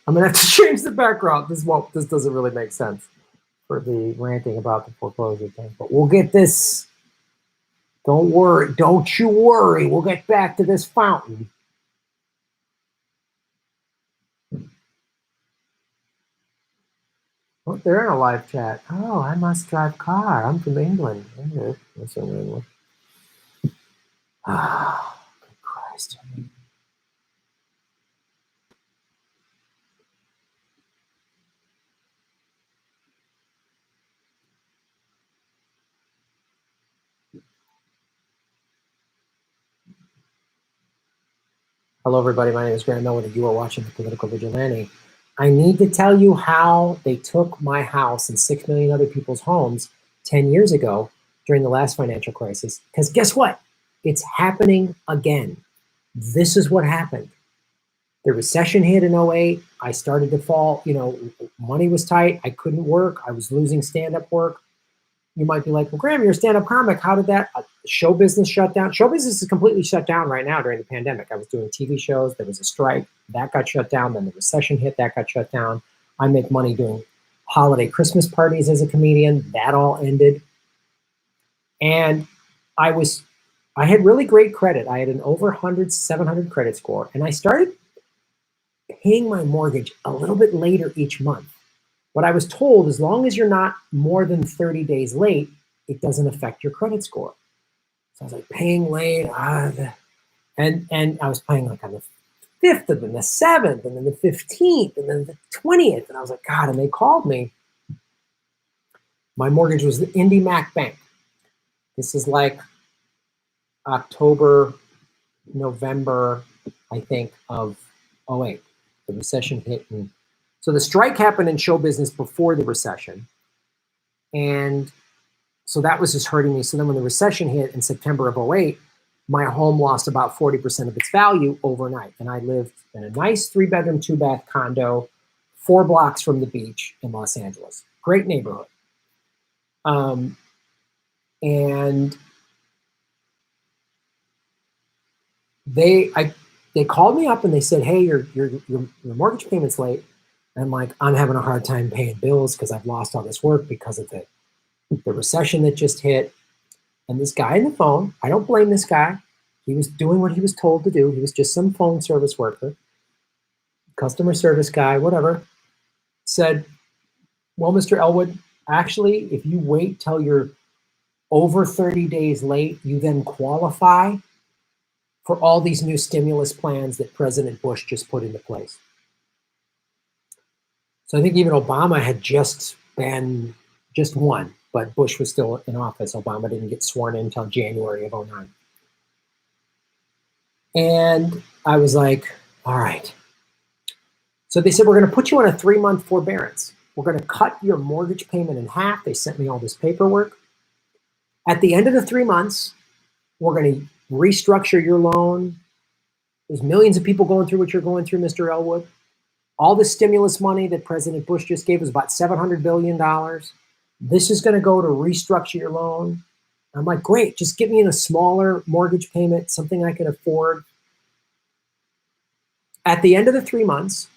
I'm gonna have to change the background. This doesn't really make sense for the ranting about the foreclosure thing, but we'll get this. Don't worry. Don't you worry. We'll get back to this fountain. Oh, they're in a live chat. Oh, I must drive car. I'm from England. That's from England. Ah, good Christ. Hello, everybody. My name is Graham Miller, and you are watching The Political Vigilante. I need to tell you how they took my house and 6 million other people's homes 10 years ago during the last financial crisis. Because guess what? It's happening again. This is what happened. The recession hit in 08. I started to fall. Money was tight. I couldn't work. I was losing stand-up work. You might be like, well, Graham, you're a stand-up comic. How did that show business shut down? Show business is completely shut down right now during the pandemic. I was doing TV shows. There was a strike. That got shut down. Then the recession hit. That got shut down. I make money doing holiday Christmas parties as a comedian. That all ended. And I had really great credit. I had an over 100, 700 credit score. And I started paying my mortgage a little bit later each month. But I was told as long as you're not more than 30 days late, it doesn't affect your credit score. So I was like paying late, and I was paying like on the 5th, and then the 7th, and then the 15th, and then the 20th. And I was like, God, and they called me. My mortgage was the IndyMac Bank. This is like October, November, I think, of 08. The recession hit. And so the strike happened in show business before the recession. And so that was just hurting me. So then when the recession hit in September of 08, my home lost about 40% of its value overnight. And I lived in a nice 3-bedroom, 2-bath condo, 4 blocks from the beach in Los Angeles. Great neighborhood. And they called me up and they said, hey, your mortgage payment's late. And I'm like, I'm having a hard time paying bills because I've lost all this work because of the recession that just hit. And this guy on the phone, I don't blame this guy. He was doing what he was told to do. He was just some phone service worker, customer service guy, whatever. Said, well, Mr. Elwood, actually, if you wait till you're over 30 days late, you then qualify for all these new stimulus plans that President Bush just put into place. So I think even Obama had just won, but Bush was still in office. Obama didn't get sworn in until January of 09. And I was like, all right. So they said, we're going to put you on a 3-month forbearance. We're going to cut your mortgage payment in half. They sent me all this paperwork. At the end of the 3 months, we're going to restructure your loan. There's millions of people going through what you're going through, Mr. Elwood. All the stimulus money that President Bush just gave was about $700 billion. This is going to go to restructure your loan. I'm like, great, just get me in a smaller mortgage payment, something I can afford. At the end of the 3 months,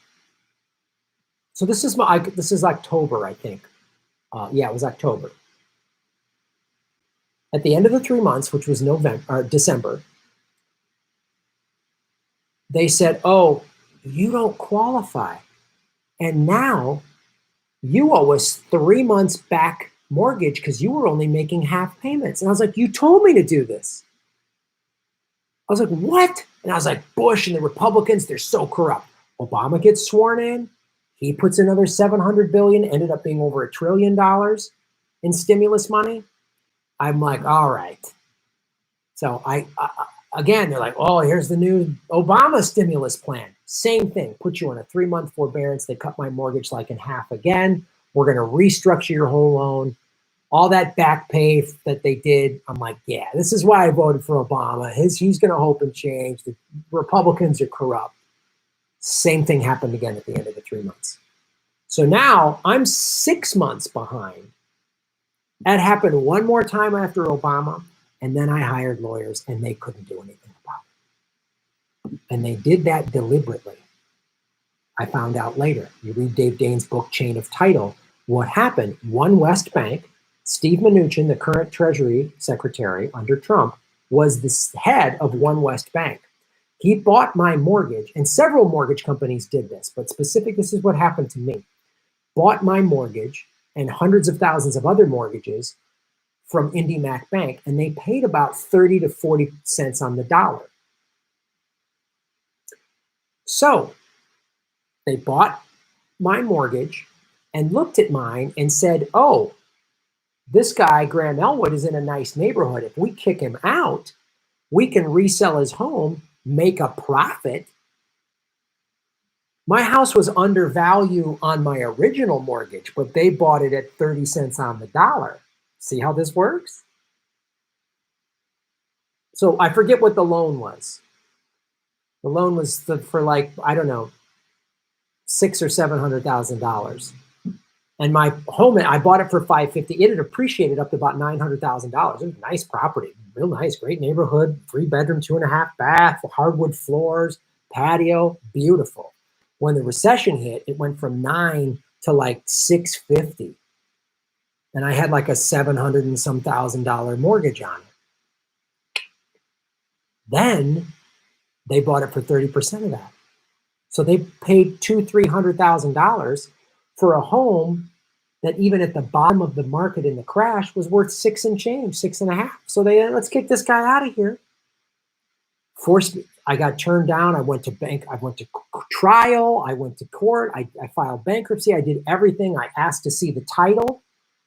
so this is October, I think. Yeah, it was October. At the end of the 3 months, which was December, they said, oh, you don't qualify. And now you owe us 3 months back mortgage because you were only making half payments. And I was like, you told me to do this. I was like, what? And I was like, Bush and the Republicans, they're so corrupt. Obama gets sworn in. He puts another $700 billion, ended up being over $1 trillion in stimulus money. I'm like, all right. So again, they're like, oh, here's the new Obama stimulus plan. Same thing, put you on a 3-month forbearance. They cut my mortgage like in half again. We're going to restructure your whole loan. All that back pay that they did, I'm like, yeah, this is why I voted for Obama. He's going to hope and change. The Republicans are corrupt. Same thing happened again at the end of the 3 months. So now I'm 6 months behind. That happened one more time after Obama, and then I hired lawyers, and they couldn't do anything about it. And they did that deliberately. I found out later. You read Dave Dane's book, Chain of Title. What happened? One West Bank, Steve Mnuchin, the current Treasury Secretary under Trump, was the head of One West Bank. He bought my mortgage, and several mortgage companies did this, but this is what happened to me. Bought my mortgage and hundreds of thousands of other mortgages from IndyMac Bank, and they paid about 30 to 40 cents on the dollar. So they bought my mortgage and looked at mine and said, oh, this guy, Graham Elwood, is in a nice neighborhood. If we kick him out, we can resell his home, make a profit. My house was undervalued on my original mortgage, but they bought it at 30 cents on the dollar. See how this works? So I forget what the loan was. The loan was for like, I don't know, $600,000 or $700,000. And my home, I bought it for $550,000. It had appreciated up to about $900,000. It was a nice property, real nice, great neighborhood, 3-bedroom, 2.5 bath, hardwood floors, patio, beautiful. When the recession hit, it went from 9 to like $650,000. And I had like a $700 and some thousand mortgage on it. Then they bought it for 30% of that. So they paid $200,000-300,000 for a home that even at the bottom of the market in the crash was worth 6 and change, 6.5. So they let's kick this guy out of here. Forced me. I got turned down. I went to trial. I went to court. I filed bankruptcy. I did everything. I asked to see the title.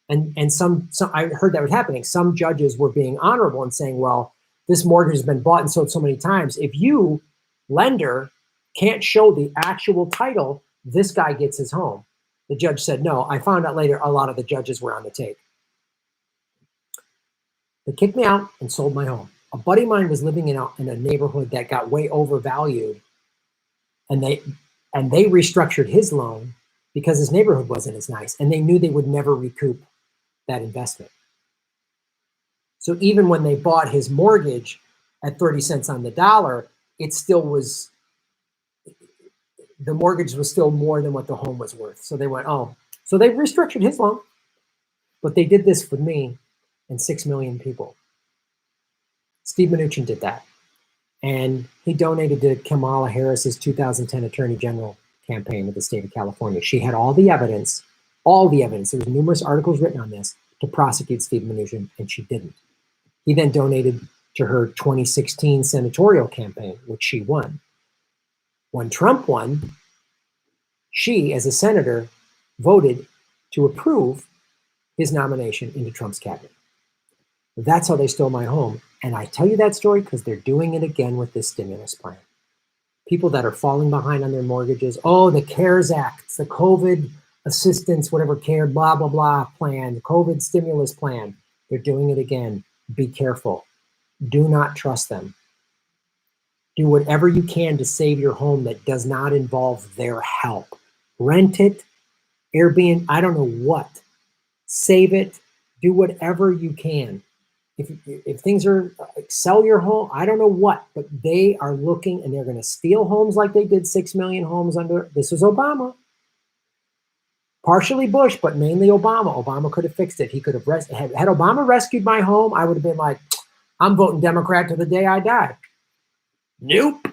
And some I heard that was happening. Some judges were being honorable and saying, well, this mortgage has been bought and sold so many times. If you, lender, can't show the actual title, this guy gets his home. The judge said, no. I found out later a lot of the judges were on the tape. They kicked me out and sold my home. A buddy of mine was living in a neighborhood that got way overvalued, and they restructured his loan because his neighborhood wasn't as nice, and they knew they would never recoup that investment. So even when they bought his mortgage at 30 cents on the dollar, it still was, the mortgage was still more than what the home was worth. So they went, oh, so they restructured his loan, but they did this for me and 6 million people. Steve Mnuchin did that. And he donated to Kamala Harris's 2010 Attorney General campaign with the state of California. She had all the evidence. There was numerous articles written on this to prosecute Steve Mnuchin, and she didn't. He then donated to her 2016 senatorial campaign, which she won. When Trump won, she, as a senator, voted to approve his nomination into Trump's cabinet. That's how they stole my home. And I tell you that story because they're doing it again with this stimulus plan. People that are falling behind on their mortgages. Oh, the CARES Act, the COVID assistance, whatever care, blah, blah, blah plan, the COVID stimulus plan. They're doing it again. Be careful. Do not trust them. Do whatever you can to save your home that does not involve their help. Rent it, Airbnb, I don't know what. Save it. Do whatever you can. If things are, sell your home, I don't know what, but they are looking and they're going to steal homes like they did 6 million homes under, this was Obama. Partially Bush, but mainly Obama. Obama could have fixed it. He could have, had Obama rescued my home, I would have been like, I'm voting Democrat to the day I die. Nope.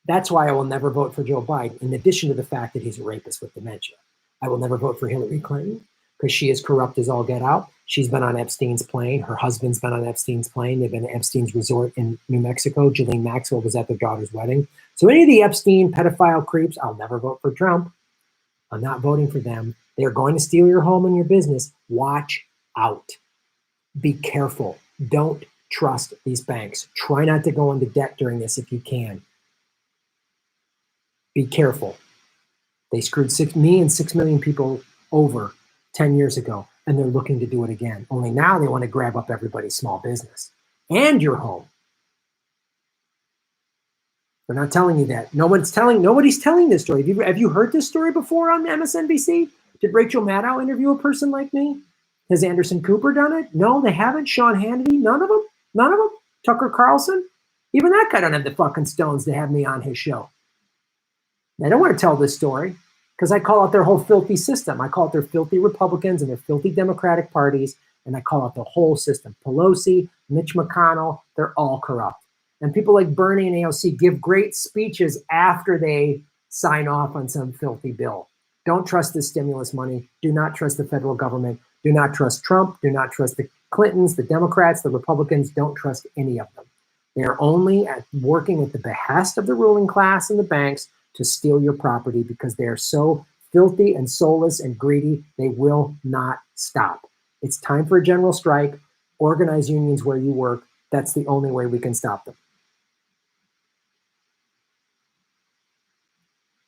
That's why I will never vote for Joe Biden, in addition to the fact that he's a rapist with dementia. I will never vote for Hillary Clinton because she is corrupt as all get out. She's been on Epstein's plane. Her husband's been on Epstein's plane. They've been at Epstein's resort in New Mexico. Ghislaine Maxwell was at their daughter's wedding. So any of the Epstein pedophile creeps, I'll never vote for Trump. I'm not voting for them. They're going to steal your home and your business. Watch out. Be careful. Don't trust these banks. Try not to go into debt during this if you can. Be careful. They screwed me and 6 million people over 10 years ago, and they're looking to do it again. Only now they want to grab up everybody's small business and your home. They're not telling you that. Nobody's telling this story. Have you heard this story before on MSNBC? Did Rachel Maddow interview a person like me? Has Anderson Cooper done it? No, they haven't. Sean Hannity? None of them? None of them? Tucker Carlson? Even that guy don't have the fucking stones to have me on his show. I don't want to tell this story because I call out their whole filthy system. I call it their filthy Republicans and their filthy Democratic parties, and I call out the whole system. Pelosi, Mitch McConnell, they're all corrupt. And people like Bernie and AOC give great speeches after they sign off on some filthy bill. Don't trust the stimulus money. Do not trust the federal government. Do not trust Trump. Do not trust the Clintons, the Democrats, the Republicans. Don't trust any of them. They are only working at the behest of the ruling class and the banks to steal your property because they are so filthy and soulless and greedy, they will not stop. It's time for a general strike. Organize unions where you work. That's the only way we can stop them.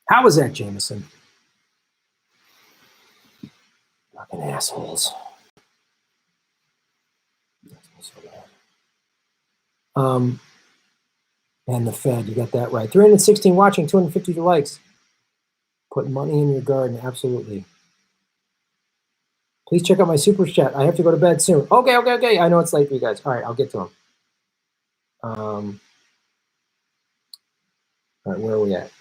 How was that, Jameson? Fucking assholes. And the Fed, you got that right. 316 watching, 250 likes. Put money in your garden, absolutely. Please check out my super chat. I have to go to bed soon. Okay. I know it's late for you guys. All right, I'll get to them. All right, where are we at?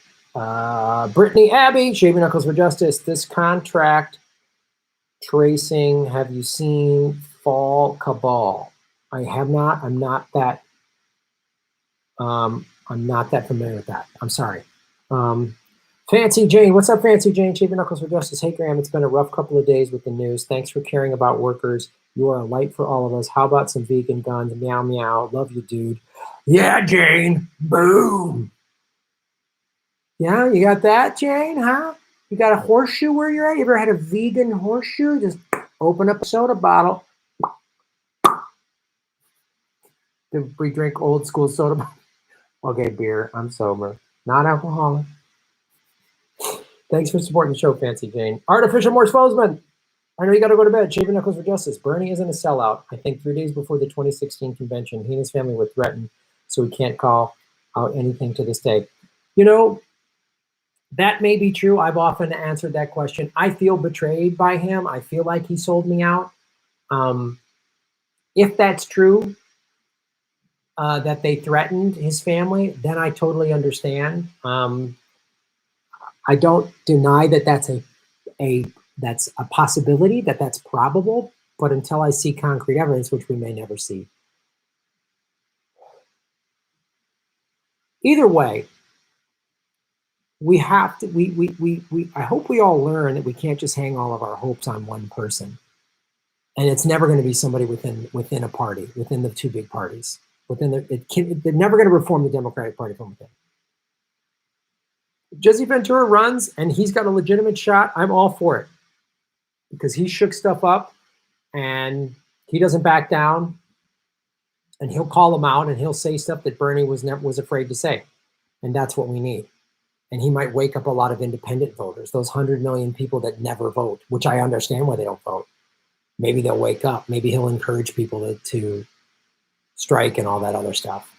Brittany Abbey, Shaving Knuckles for Justice. This contract tracing, have you seen Fall Cabal? I have not. I'm not that familiar with that. I'm sorry. Fancy Jane, what's up, Fancy Jane? Shaving Knuckles for Justice. Hey, Graham, it's been a rough couple of days with the news. Thanks for caring about workers. You are a light for all of us. How about some vegan guns? Meow, meow. Love you, dude. Yeah, Jane. Boom. Yeah, you got that, Jane, huh? You got a horseshoe where you're at? You ever had a vegan horseshoe? Just open up a soda bottle. We drink old school soda bottle. Okay, beer. I'm sober. Not alcoholic. Thanks for supporting the show, Fancy Jane. Artificial Morse Fosman. I know you got to go to bed. Shaving Knuckles for Justice. Bernie isn't a sellout. I think 3 days before the 2016 convention, he and his family were threatened, so he can't call out anything to this day. You know, that may be true. I've often answered that question. I feel betrayed by him. I feel like he sold me out. If that's true, that they threatened his family, then I totally understand. I don't deny that that's a possibility, that's probable, but until I see concrete evidence, which we may never see. Either way, we have to, I hope we all learn that we can't just hang all of our hopes on one person. And it's never going to be somebody within a party, within the two big parties. They're never going to reform the Democratic Party from within. Jesse Ventura runs and he's got a legitimate shot. I'm all for it because he shook stuff up and he doesn't back down, and he'll call them out and he'll say stuff that Bernie was afraid to say. And that's what we need. And he might wake up a lot of independent voters, those 100 million people that never vote, which I understand why they don't vote. Maybe they'll wake up. Maybe he'll encourage people to strike and all that other stuff.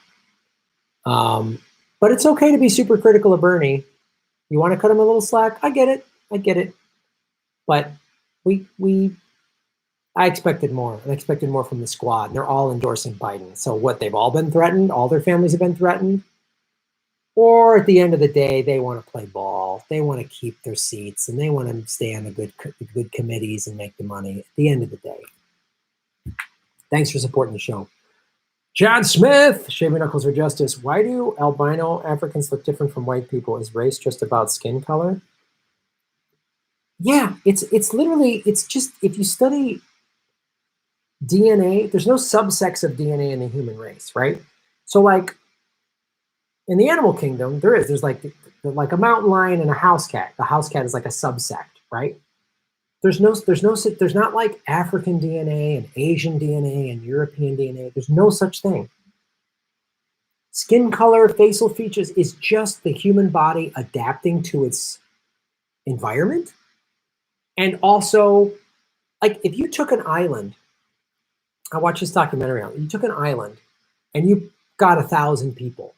But it's okay to be super critical of Bernie. You want to cut him a little slack? I get it. But I expected more. I expected more from the squad. They're all endorsing Biden. So what, they've all been threatened? All their families have been threatened? Or at the end of the day, they want to play ball. They want to keep their seats, and they want to stay on the good committees and make the money at the end of the day. Thanks for supporting the show. John Smith, Shaving Knuckles for Justice. Why do albino Africans look different from white people? Is race just about skin color? Yeah, it's literally, it's just, if you study DNA, there's no subsects of DNA in the human race, right? So like in the animal kingdom, there's like a mountain lion and a house cat. The house cat is like a subsect, right? There's not like African DNA and Asian DNA and European DNA. There's no such thing. Skin color, facial features is just the human body adapting to its environment. And also, like if you took an island, I watched this documentary on it. You took an island and you got 1,000 people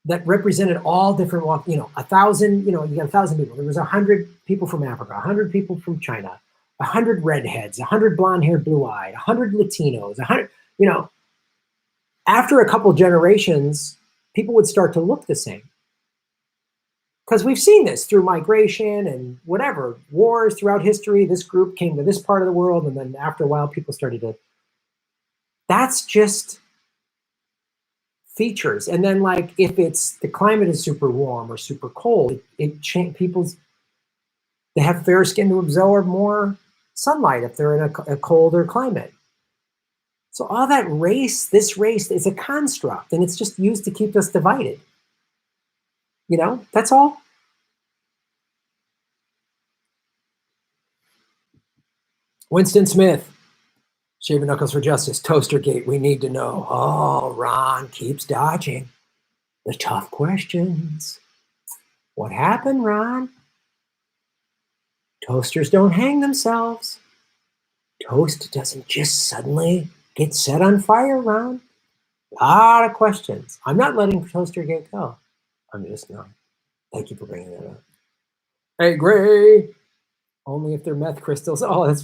that represented all different, 1,000, you got 1,000 people. There was 100 people from Africa, 100 people from China, 100 redheads, 100 blonde-haired, blue-eyed, 100 Latinos, 100, after a couple generations, people would start to look the same. Because we've seen this through migration and whatever, wars throughout history. This group came to this part of the world, and then after a while, people started to, that's just features. And then like if the climate is super warm or super cold, they have fair skin to absorb more sunlight if they're in a colder climate. So all that this race is a construct, and it's just used to keep us divided. That's all. Winston Smith, Shaving Knuckles for Justice, Toastergate, we need to know. Oh, Ron keeps dodging the tough questions. What happened, Ron? Toasters don't hang themselves. Toast doesn't just suddenly get set on fire, Ron. A lot of questions. I'm not letting Toastergate go. I'm just not. Thank you for bringing that up. Hey, Gray. Only if they're meth crystals. Oh, that's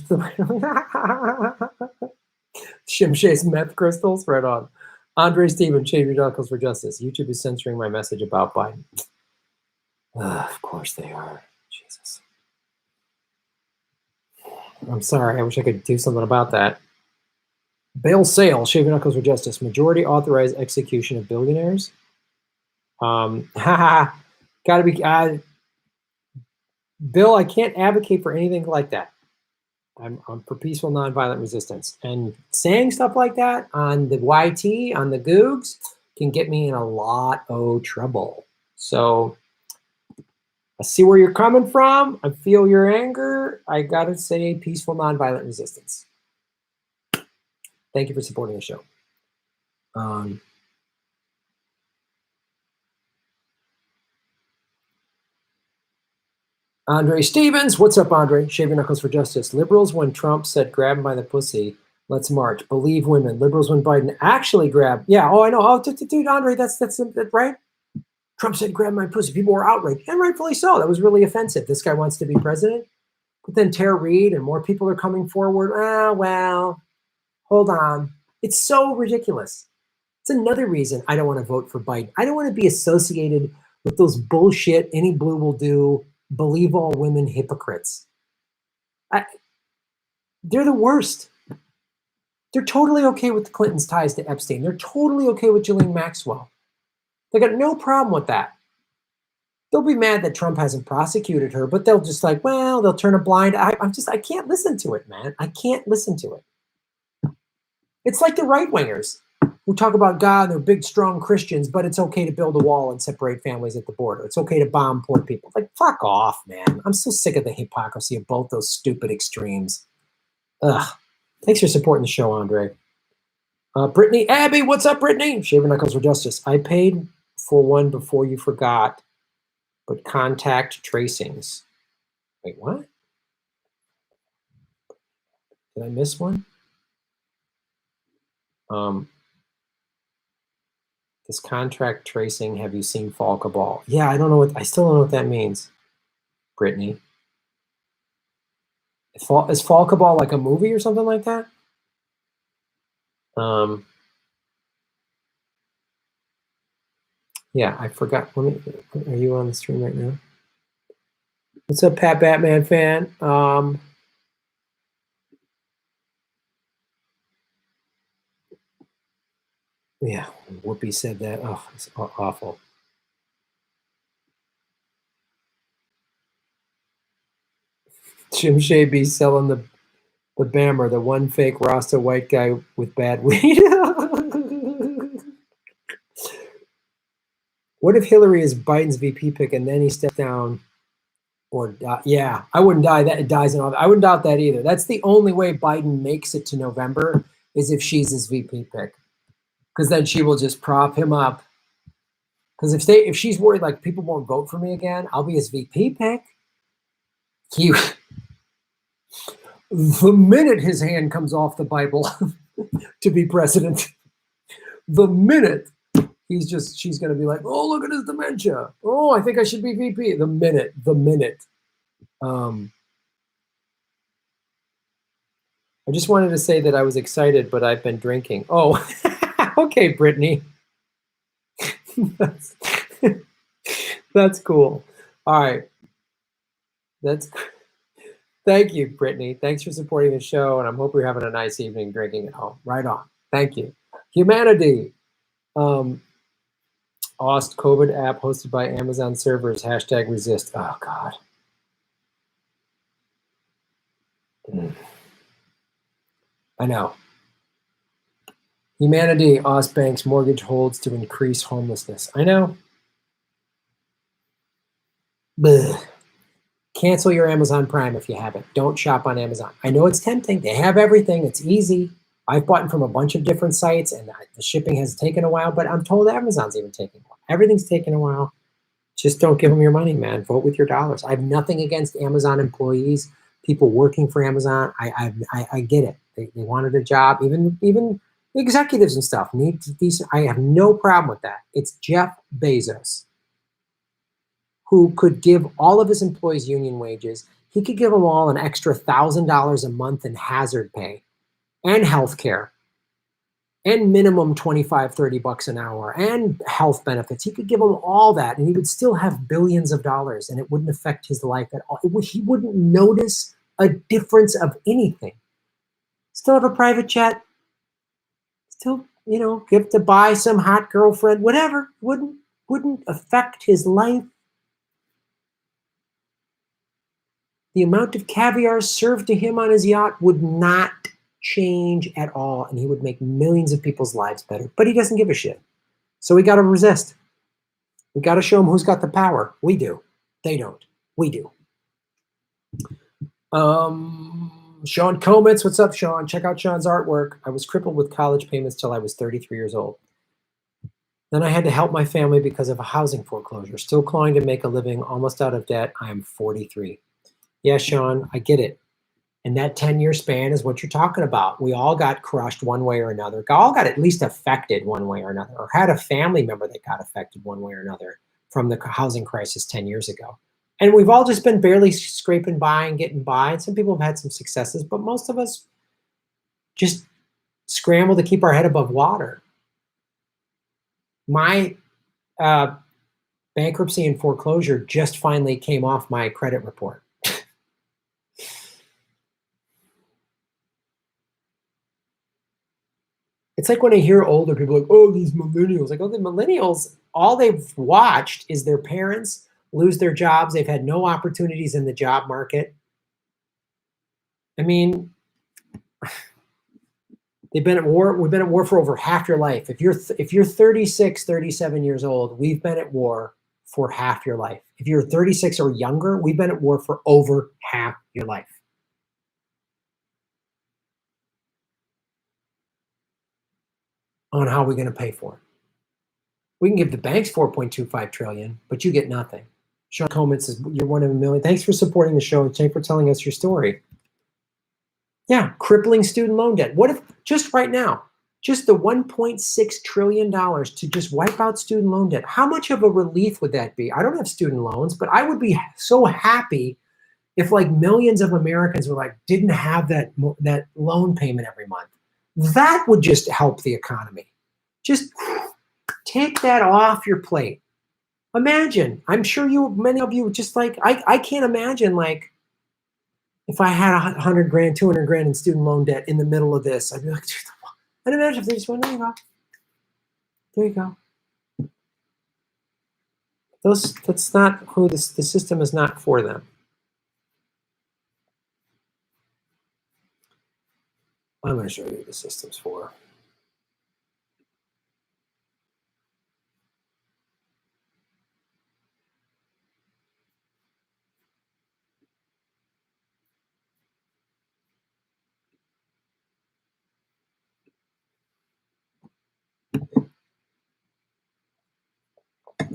Shimshay's meth crystals. Right on. Andre Steven, Shaving Knuckles for Justice. YouTube is censoring my message about Biden. Of course they are. Jesus. I'm sorry. I wish I could do something about that. Bail Sale, Shaving Knuckles for Justice. Majority authorized execution of billionaires. Got to be, Bill, I can't advocate for anything like that. I'm for peaceful nonviolent resistance. And saying stuff like that on the YT, on the Googs, can get me in a lot of trouble. So I see where you're coming from. I feel your anger. I got to say peaceful nonviolent resistance. Thank you for supporting the show. Andre Stevens, what's up, Andre? Shave your knuckles for justice. Liberals, when Trump said grab him by the pussy, let's march. Believe women. Liberals, when Biden actually grabbed. Yeah, oh, I know. Oh, dude, Andre, that's right. Trump said grab my pussy. People were outraged, and rightfully so. That was really offensive. This guy wants to be president. But then Tara Reid and more people are coming forward. Well, hold on. It's so ridiculous. It's another reason I don't want to vote for Biden. I don't want to be associated with those bullshit, any blue will do, believe all women hypocrites. They're the worst. They're totally okay with the Clintons' ties to Epstein. They're totally okay with Ghislaine Maxwell. They got no problem with that. They'll be mad that Trump hasn't prosecuted her, but they'll just like, well, they'll turn a blind eye. I can't listen to it, man. I can't listen to it. It's like the right-wingers who talk about God, they're big, strong Christians, but it's okay to build a wall and separate families at the border. It's okay to bomb poor people. Like, fuck off, man. I'm so sick of the hypocrisy of both those stupid extremes. Ugh. Thanks for supporting the show, Andre. Brittany, Abby, what's up, Brittany? Shaver Knuckles for Justice. I paid for one before you forgot, but contact tracings. Wait, what? Did I miss one? This contract tracing, have you seen Falkaball? Yeah, I don't know I still don't know what that means, Brittany. Is Falkaball like a movie or something like that? Yeah, I forgot. Are you on the stream right now? What's up, Pat Batman fan? Yeah, Whoopi said that. Oh, it's awful. Jim Shaby selling the Bammer, the one fake Rasta white guy with bad weed. What if Hillary is Biden's VP pick and then he steps down? Or yeah, I wouldn't die that it dies in office. I wouldn't doubt that either. That's the only way Biden makes it to November is if she's his VP pick, because then she will just prop him up. Because if she's worried like people won't vote for me again, I'll be his VP pick. The minute his hand comes off the Bible to be president, the minute she's going to be like, oh, look at his dementia. Oh, I think I should be VP. The minute. I just wanted to say that I was excited, but I've been drinking. Oh, okay, Brittany. That's cool. All right. Thank you, Brittany. Thanks for supporting the show, and I hope you're having a nice evening drinking at home. Right on. Thank you. Humanity. Ost COVID app hosted by Amazon servers. #resist. Oh, God. I know. Humanity. Ost banks mortgage holds to increase homelessness. I know. Blech. Cancel your Amazon Prime if you haven't. Don't shop on Amazon. I know it's tempting. They have everything. It's easy. I've bought from a bunch of different sites, and the shipping has taken a while, but I'm told Amazon's even taking a while. Everything's taking a while. Just don't give them your money, man. Vote with your dollars. I have nothing against Amazon employees, people working for Amazon. I get it. They wanted a job. Even executives and stuff need decent. I have no problem with that. It's Jeff Bezos, who could give all of his employees union wages. He could give them all an extra $1,000 a month in hazard pay and health care and minimum 25, 30 bucks an hour and health benefits. He could give them all that and he would still have billions of dollars and it wouldn't affect his life at all. He wouldn't notice a difference of anything. Still have a private jet. Still, get to buy some hot girlfriend, whatever. Wouldn't affect his life the amount of caviar served to him on his yacht would not change at all, and he would make millions of people's lives better. But he doesn't give a shit. So we got to resist. We got to show him who's got the power. We do. They don't. We do. Sean Comets, what's up, Sean? Check out Sean's artwork. I was crippled with college payments till I was 33 years old. Then I had to help my family because of a housing foreclosure. Still clawing to make a living, almost out of debt. I am 43. Yeah, Sean, I get it. And that 10-year span is what you're talking about. We all got crushed one way or another. All got at least affected one way or another, or had a family member that got affected one way or another from the housing crisis 10 years ago. And we've all just been barely scraping by and getting by. And some people have had some successes, but most of us just scramble to keep our head above water. My bankruptcy and foreclosure just finally came off my credit report. It's like when I hear older people like, oh, these millennials. Like, oh, the millennials, all they've watched is their parents lose their jobs. They've had no opportunities in the job market. I mean, they've been at war. We've been at war for over half your life. If you're 36, 37 years old, we've been at war for half your life. If you're 36 or younger, we've been at war for over half your life. On how we're going to pay for it. We can give the banks $4.25 trillion, but you get nothing. Sean Coleman says, you're one of a million. Thanks for supporting the show and thanks for telling us your story. Yeah, crippling student loan debt. What if just right now, just the $1.6 trillion to just wipe out student loan debt? How much of a relief would that be? I don't have student loans, but I would be so happy if like millions of Americans were like, didn't have that loan payment every month. That would just help the economy. Just take that off your plate. Imagine, I'm sure many of you just like, I can't imagine like, if I had 100 grand, 200 grand in student loan debt in the middle of this, I'd be like, I'd imagine if they just went, there you go. There you go. That's not who the system is not for them. I'm going to show you the system's for.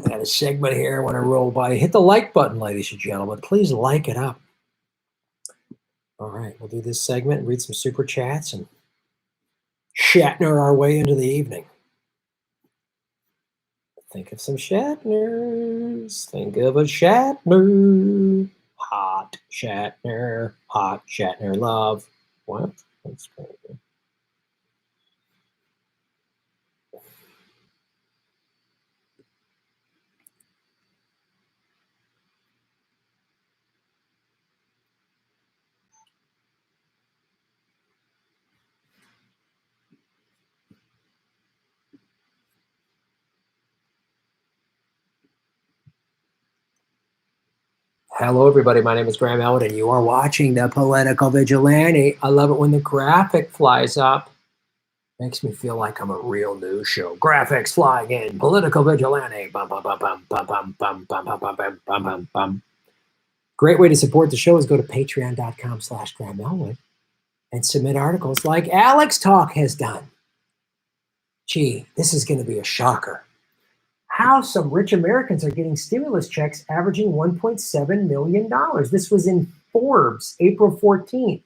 Got a segment here I want to roll by. Hit the like button, ladies and gentlemen. Please like it up. All right, we'll do this segment, read some super chats, and Shatner our way into the evening. Think of some Shatners. Think of a Shatner. Hot Shatner. Hot Shatner love. What? That's crazy. Hello, everybody. My name is Graham Elwood, and you are watching the Political Vigilante. I love it when the graphic flies up. Makes me feel like I'm a real news show. Graphics flying in. Political Vigilante. Bum, bum, bum, bum, bum, bum, bum, bum, bum, bum, bum, bum, bum, bum. Great way to support the show is go to patreon.com/Graham Elwood and submit articles like Alex Talk has done. Gee, this is going to be a shocker. How some rich Americans are getting stimulus checks averaging $1.7 million. This was in Forbes, April 14th.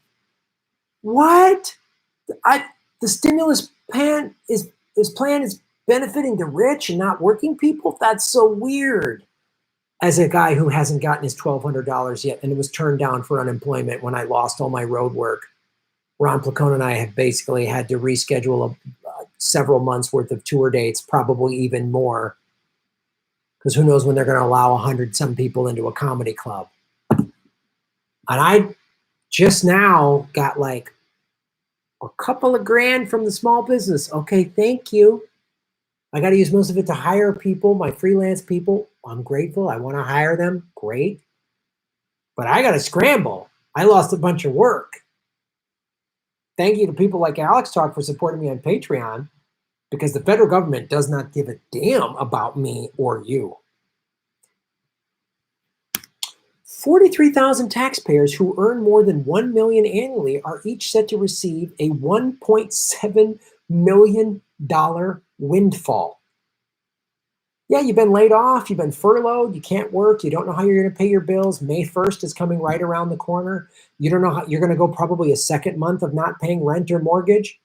What? The stimulus plan is benefiting the rich and not working people? That's so weird. As a guy who hasn't gotten his $1,200 yet, and it was turned down for unemployment when I lost all my road work. Ron Placone and I have basically had to reschedule several months worth of tour dates, probably even more. Because who knows when they're going to allow 100 some people into a comedy club. And I just now got like a couple of grand from the small business. Okay, thank you. I got to use most of it to hire people, my freelance people. I'm grateful. I want to hire them. Great. but I got to scramble. I lost a bunch of work. Thank you to people like Alex Talk for supporting me on Patreon, because the federal government does not give a damn about me or you. 43,000 taxpayers who earn more than $1 million annually are each set to receive a $1.7 million windfall. Yeah, you've been laid off, you've been furloughed, you can't work, you don't know how you're going to pay your bills. May 1st is coming right around the corner. You don't know how you're going to go probably a second month of not paying rent or mortgage.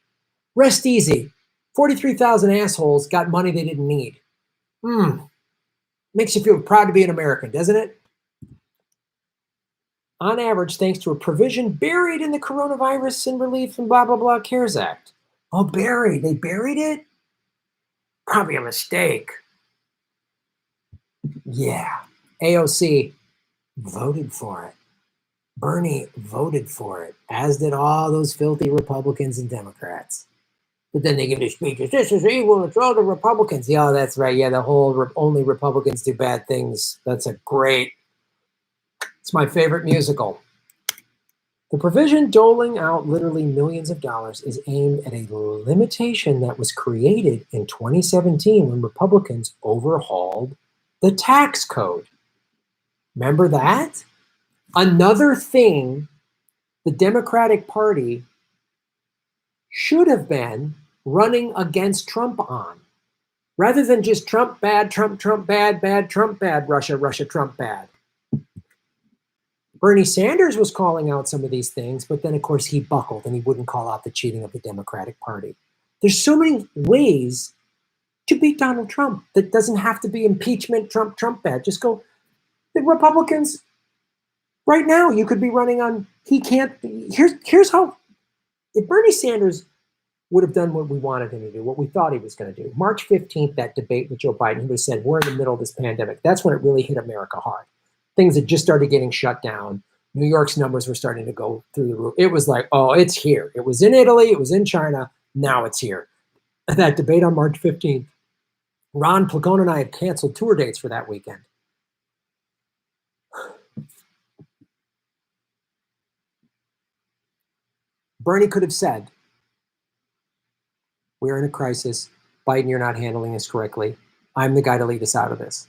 Rest easy. 43,000 assholes got money they didn't need. Makes you feel proud to be an American, doesn't it? On average, thanks to a provision buried in the coronavirus and relief and blah, blah, blah CARES Act. Oh, buried. They buried it? Probably a mistake. Yeah. AOC voted for it. Bernie voted for it, as did all those filthy Republicans and Democrats. But then they give their speeches. This is evil. It's all the Republicans. Yeah, that's right. Yeah, the whole only Republicans do bad things. That's a great. It's my favorite musical. The provision doling out literally millions of dollars is aimed at a limitation that was created in 2017 when Republicans overhauled the tax code. Remember that? Another thing the Democratic Party should have been running against Trump on. Rather than just Trump bad, Trump bad, bad, Trump bad, Russia, Trump bad. Bernie Sanders was calling out some of these things, but then, of course, he buckled and he wouldn't call out the cheating of the Democratic Party. There's so many ways to beat Donald Trump that doesn't have to be impeachment, Trump bad. Just go, the Republicans, right now, you could be running on, he can't, here's how, if Bernie Sanders would have done what we wanted him to do, what we thought he was going to do. March 15th, that debate with Joe Biden, he would have said, we're in the middle of this pandemic. That's when it really hit America hard. Things had just started getting shut down. New York's numbers were starting to go through the roof. It was like, oh, it's here. It was in Italy. It was in China. Now it's here. That debate on March 15th, Ron Placone and I had canceled tour dates for that weekend. Bernie could have said, we're in a crisis. Biden, you're not handling this correctly. I'm the guy to lead us out of this.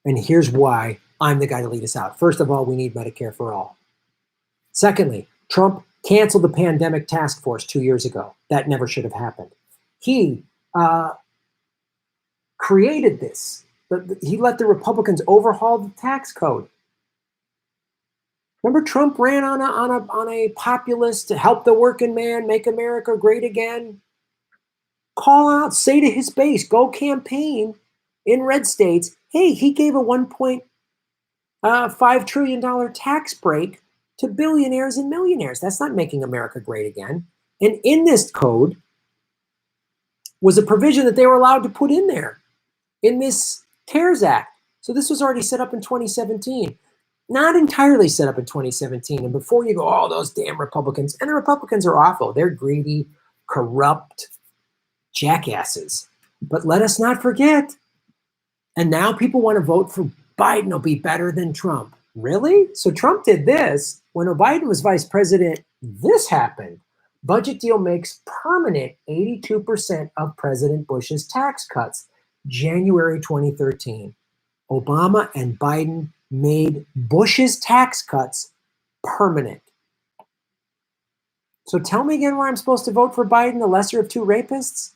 And here's why I'm the guy to lead us out. First of all, we need Medicare for all. Secondly, Trump canceled the pandemic task force 2 years ago. That never should have happened. He created this. He let the Republicans overhaul the tax code. Remember, Trump ran on a populist to help the working man, make America great again. Call out, say to his base, go campaign in red states. Hey, he gave a $1.5 trillion tax break to billionaires and millionaires. That's not making America great again. And in this code was a provision that they were allowed to put in there in this CARES Act. So this was already set up in 2017. Not entirely set up in 2017. And before you go, oh, those damn Republicans. And the Republicans are awful. They're greedy, corrupt jackasses. But let us not forget. And now people want to vote for Biden will be better than Trump. Really? So Trump did this. When Biden was vice president, this happened. Budget deal makes permanent 82% of President Bush's tax cuts. January 2013. Obama and Biden made Bush's tax cuts permanent. So tell me again where I'm supposed to vote for Biden, the lesser of two rapists?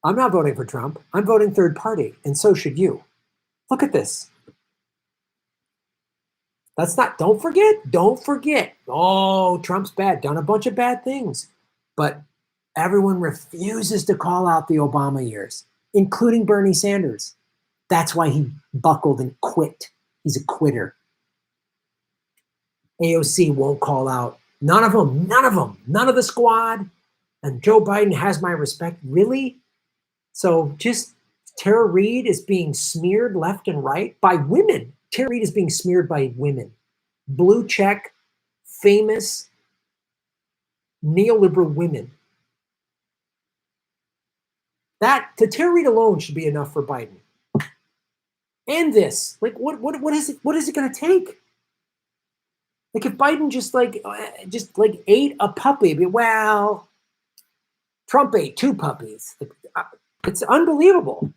I'm not voting for Trump. I'm voting third party, and so should you. Look at this. That's not, don't forget. Oh, Trump's bad, done a bunch of bad things. But everyone refuses to call out the Obama years, including Bernie Sanders. That's why he buckled and quit. He's a quitter. AOC won't call out. None of them. None of the squad. And Joe Biden has my respect. Really? So just Tara Reade is being smeared left and right by women. Tara Reade is being smeared by women. Blue check, famous, neoliberal women. That, to Tara Reade alone, should be enough for Biden. And this, like, what is it going to take? Like if Biden just like ate a puppy, well, Trump ate 2 puppies. It's unbelievable.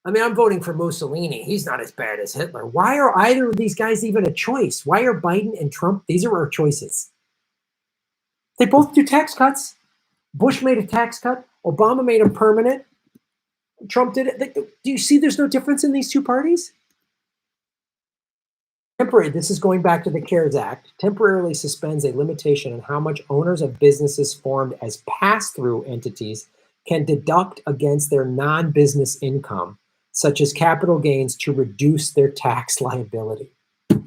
I mean, I'm voting for Mussolini. He's not as bad as Hitler. Why are either of these guys even a choice? Why are Biden and Trump? These are our choices. They both do tax cuts. Bush made a tax cut. Obama made them permanent. Trump did it. Do you see there's no difference in these two parties? Temporary, this is going back to the CARES Act, temporarily suspends a limitation on how much owners of businesses formed as pass-through entities can deduct against their non-business income, such as capital gains, to reduce their tax liability. Wow.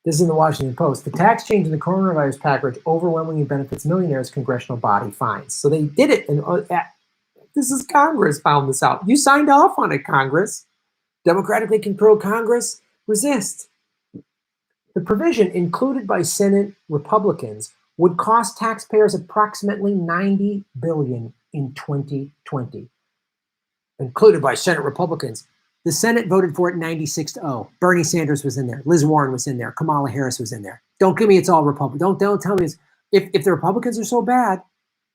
This is in the Washington Post. The tax change in the coronavirus package overwhelmingly benefits millionaires, congressional body finds. So they did it. And this is Congress found this out. You signed off on it, Congress. Democratically controlled Congress, resist. The provision included by Senate Republicans would cost taxpayers approximately $90 billion in 2020. Included by Senate Republicans. The Senate voted for it 96-0. Bernie Sanders was in there. Liz Warren was in there. Kamala Harris was in there. Don't give me it's all Republican. Don't tell me if the Republicans are so bad,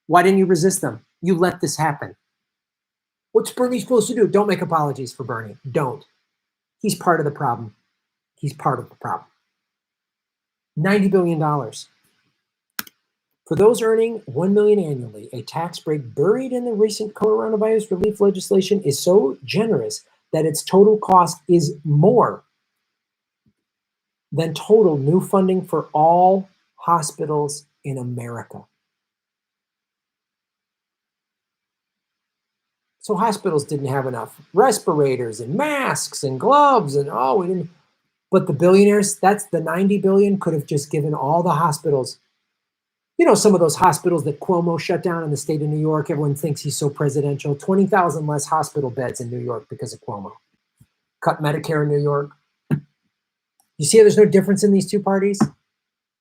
why didn't you resist them? You let this happen. What's Bernie supposed to do? Don't make apologies for Bernie. Don't. He's part of the problem. He's part of the problem. $90 billion. For those earning $1 million annually, a tax break buried in the recent coronavirus relief legislation is so generous that its total cost is more than total new funding for all hospitals in America. So hospitals didn't have enough respirators and masks and gloves and we didn't. But the billionaires, that's the 90 billion could have just given all the hospitals. You know, some of those hospitals that Cuomo shut down in the state of New York, everyone thinks he's so presidential. 20,000 less hospital beds in New York because of Cuomo. Cut Medicare in New York. You see how there's no difference in these two parties?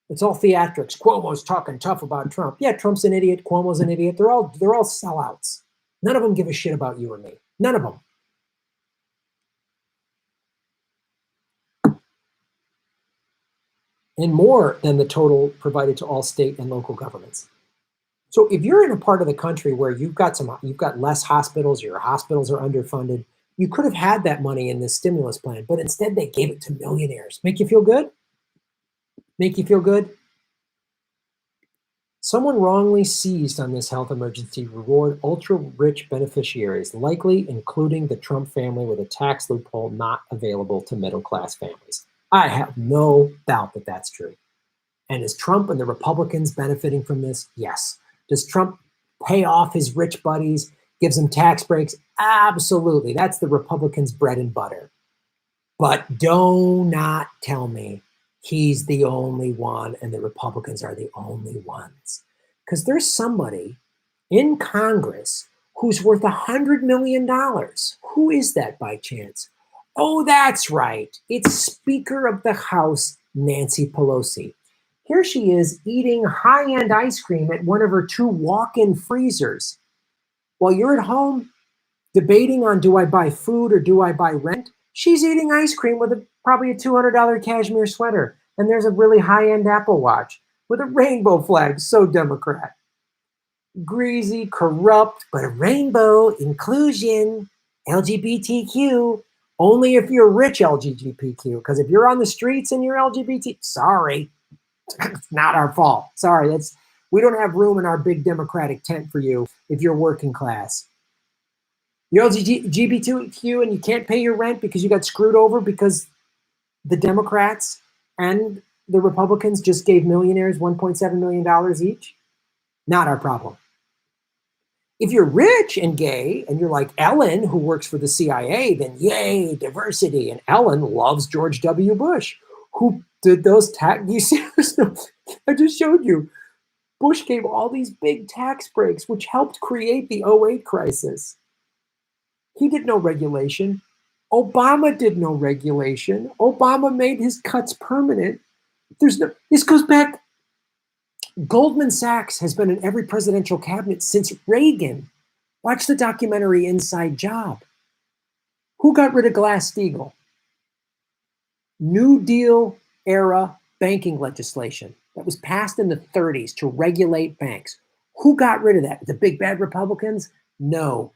It's all theatrics. Cuomo's talking tough about Trump. Yeah, Trump's an idiot. Cuomo's an idiot. They're all sellouts. None of them give a shit about you or me. None of them. And more than the total provided to all state and local governments. So if you're in a part of the country where you've got less hospitals, your hospitals are underfunded, you could have had that money in this stimulus plan, but instead they gave it to millionaires. Make you feel good? Make you feel good? Someone wrongly seized on this health emergency reward ultra-rich beneficiaries, likely including the Trump family, with a tax loophole not available to middle-class families. I have no doubt that that's true. And is Trump and the Republicans benefiting from this? Yes. Does Trump pay off his rich buddies, gives them tax breaks? Absolutely. That's the Republicans' bread and butter. But do not tell me he's the only one and the Republicans are the only ones. Because there's somebody in Congress who's worth $100 million. Who is that by chance? Oh, that's right. It's Speaker of the House, Nancy Pelosi. Here she is eating high-end ice cream at one of her 2 walk-in freezers. While you're at home debating on, do I buy food or do I buy rent? She's eating ice cream with probably a $200 cashmere sweater. And there's a really high-end Apple Watch with a rainbow flag. So Democrat. Greasy, corrupt, but a rainbow, inclusion, LGBTQ. Only if you're rich LGBTQ. Because if you're on the streets and you're LGBT, sorry. It's not our fault. Sorry, we don't have room in our big Democratic tent for you if you're working class. You're LGBTQ and you can't pay your rent because you got screwed over because the Democrats and the Republicans just gave millionaires $1.7 million each. Not our problem. If you're rich and gay and you're like Ellen, who works for the CIA, then yay, diversity. And Ellen loves George W. Bush, who did those tax. You see, I just showed you. Bush gave all these big tax breaks, which helped create the 2008 crisis. He did no regulation. Obama did no regulation. Obama made his cuts permanent. This goes back. Goldman Sachs has been in every presidential cabinet since Reagan. Watch the documentary Inside Job. Who got rid of Glass-Steagall? New Deal era banking legislation that was passed in the 30s to regulate banks. Who got rid of that? The big bad Republicans? No.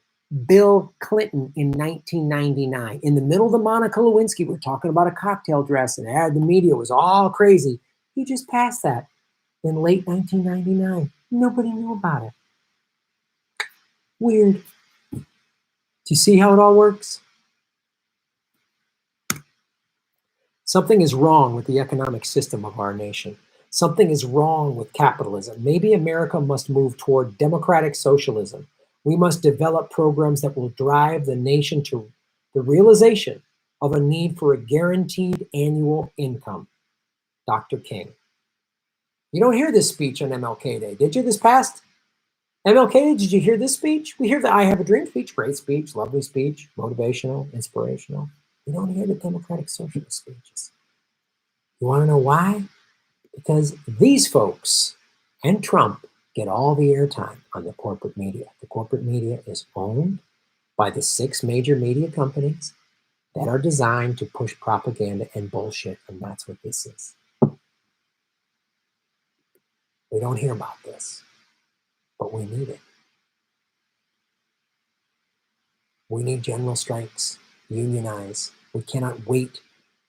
Bill Clinton in 1999. In the middle of the Monica Lewinsky, we're talking about a cocktail dress, and the media was all crazy. He just passed that in late 1999. Nobody knew about it. Weird. Do you see how it all works? Something is wrong with the economic system of our nation. Something is wrong with capitalism. Maybe America must move toward democratic socialism. We must develop programs that will drive the nation to the realization of a need for a guaranteed annual income. Dr. King. You don't hear this speech on MLK Day, did you, this past MLK Day? Did you hear this speech? We hear the I Have a Dream speech, great speech, lovely speech, motivational, inspirational. You don't hear the democratic socialist speeches. You want to know why? Because these folks and Trump get all the airtime on the corporate media. The corporate media is owned by the 6 major media companies that are designed to push propaganda and bullshit, and that's what this is. We don't hear about this, but we need it. We need general strikes, unionize. We cannot wait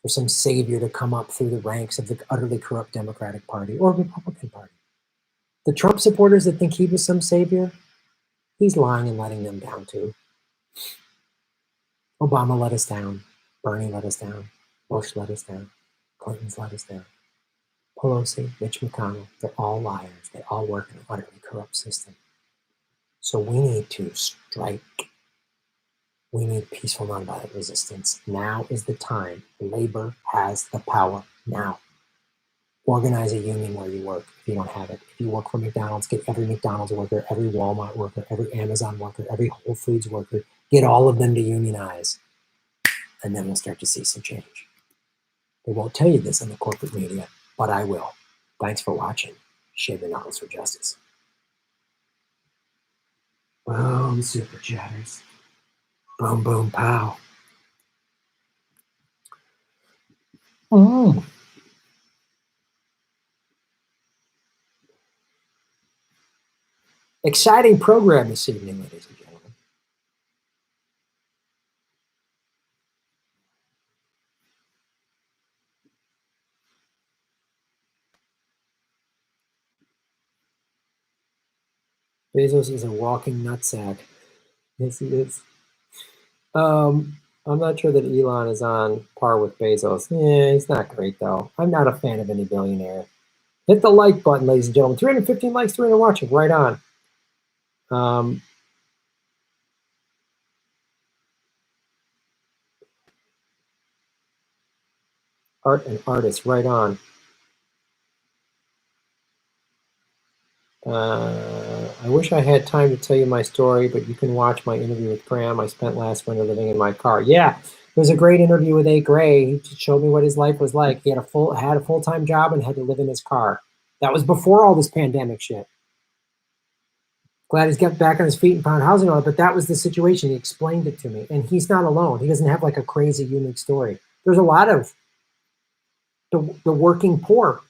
for some savior to come up through the ranks of the utterly corrupt Democratic Party or Republican Party. The Trump supporters that think he was some savior, he's lying and letting them down too. Obama let us down. Bernie let us down. Bush let us down. Clinton's let us down. Pelosi, Mitch McConnell, they're all liars. They all work in an utterly corrupt system. So we need to strike. We need peaceful nonviolent resistance. Now is the time. Labor has the power now. Organize a union where you work if you don't have it. If you work for McDonald's, get every McDonald's worker, every Walmart worker, every Amazon worker, every Whole Foods worker, get all of them to unionize. And then we'll start to see some change. They won't tell you this in the corporate media, but I will. Thanks for watching. Shave your knuckles for justice. Boom, super chatters. Boom, boom, pow. Exciting program this evening, ladies and gentlemen. Bezos is a walking nutsack. Yes, he is. I'm not sure that Elon is on par with Bezos. Yeah, he's not great, though. I'm not a fan of any billionaire. Hit the like button, ladies and gentlemen. 315 likes, 300 watching. Right on. Art and artists, right on. I wish I had time to tell you my story, but you can watch my interview with Graham. I spent last winter living in my car. Yeah, it was a great interview with A. Gray. He showed me what his life was like. He had a full-time job and had to live in his car. That was before all this pandemic shit. Glad he's got back on his feet and found housing on it, but that was the situation. He explained it to me, and he's not alone. He doesn't have like a crazy, unique story. There's a lot of the working poor,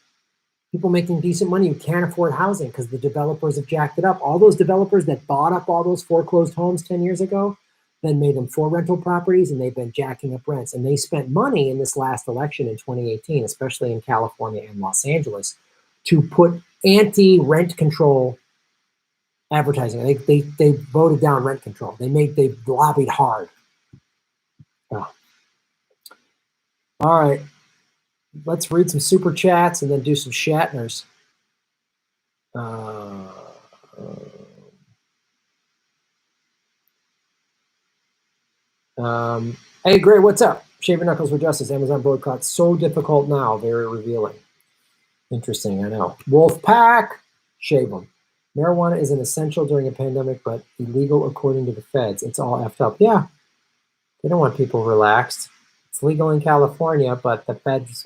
people making decent money who can't afford housing because the developers have jacked it up. All those developers that bought up all those foreclosed homes 10 years ago, then made them for rental properties, and they've been jacking up rents. And they spent money in this last election in 2018, especially in California and Los Angeles, to put anti-rent control advertising. They voted down rent control. They lobbied hard. Oh. All right. Let's read some super chats and then do some Shatners. Hey, Gray, what's up? Shaving Knuckles for Justice. Amazon boycott so difficult now. Very revealing. Interesting, I know. Wolfpack, shave them. Marijuana is an essential during a pandemic, but illegal according to the feds. It's all effed up. Yeah, they don't want people relaxed. It's legal in California, but the feds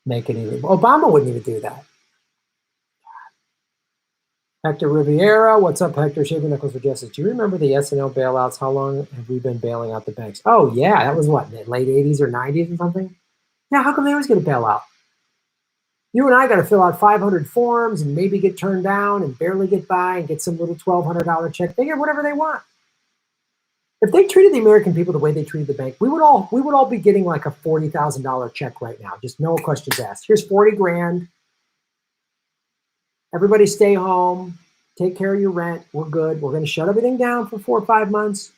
make it illegal. Obama wouldn't even do that. Hector Riviera, what's up, Hector? Shaver Knuckles for Justice. Do you remember the SNL bailouts? How long have we been bailing out the banks? Oh, yeah, that was what, in the late 80s or 90s or something? Yeah, how come they always get a bailout? You and I got to fill out 500 forms and maybe get turned down and barely get by and get some little $1,200 check. They get whatever they want. If they treated the American people the way they treated the bank, we would all be getting like a $40,000 check right now. Just no questions asked. Here's 40 grand. Everybody stay home, take care of your rent. We're good. We're going to shut everything down for 4 or 5 months,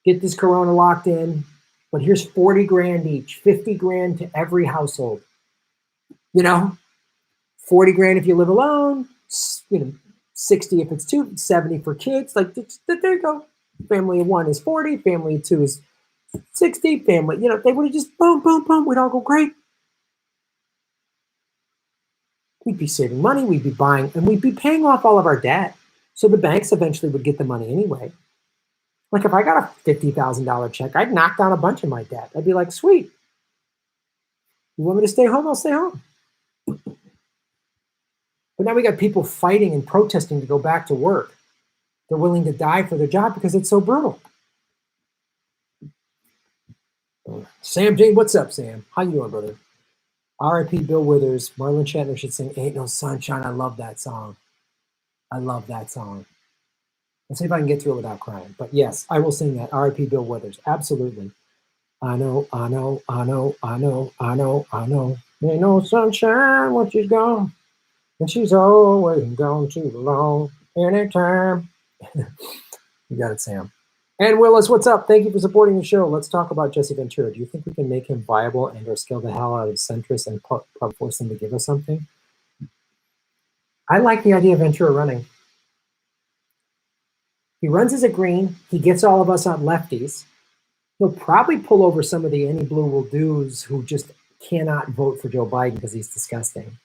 get this corona locked in. But here's 40 grand each, 50 grand to every household. 40 grand if you live alone, 60 if it's two, 70 for kids. Like, there you go. Family of 1 is 40, family of 2 is 60, family, they would have just boom, boom, boom. We'd all go great. We'd be saving money, we'd be buying, and we'd be paying off all of our debt. So the banks eventually would get the money anyway. Like if I got a $50,000 check, I'd knock down a bunch of my debt. I'd be like, sweet. You want me to stay home? I'll stay home. But now we got people fighting and protesting to go back to work. They're willing to die for their job because it's so brutal. Sam J, what's up, Sam? How you doing, brother? R.I.P. Bill Withers. Marlon Shatner should sing Ain't No Sunshine. I love that song. Let's see if I can get through it without crying. But yes, I will sing that. R.I.P. Bill Withers. Absolutely. I know. Ain't no sunshine when she's gone. And she's always gone too long. Anytime. You got it, Sam. And Willis, what's up? Thank you for supporting the show. Let's talk about Jesse Ventura. Do you think we can make him viable and or scale the hell out of centrist and force him to give us something? I like the idea of Ventura running. He runs as a green. He gets all of us on lefties. He'll probably pull over some of the any blue will do's who just cannot vote for Joe Biden because he's disgusting.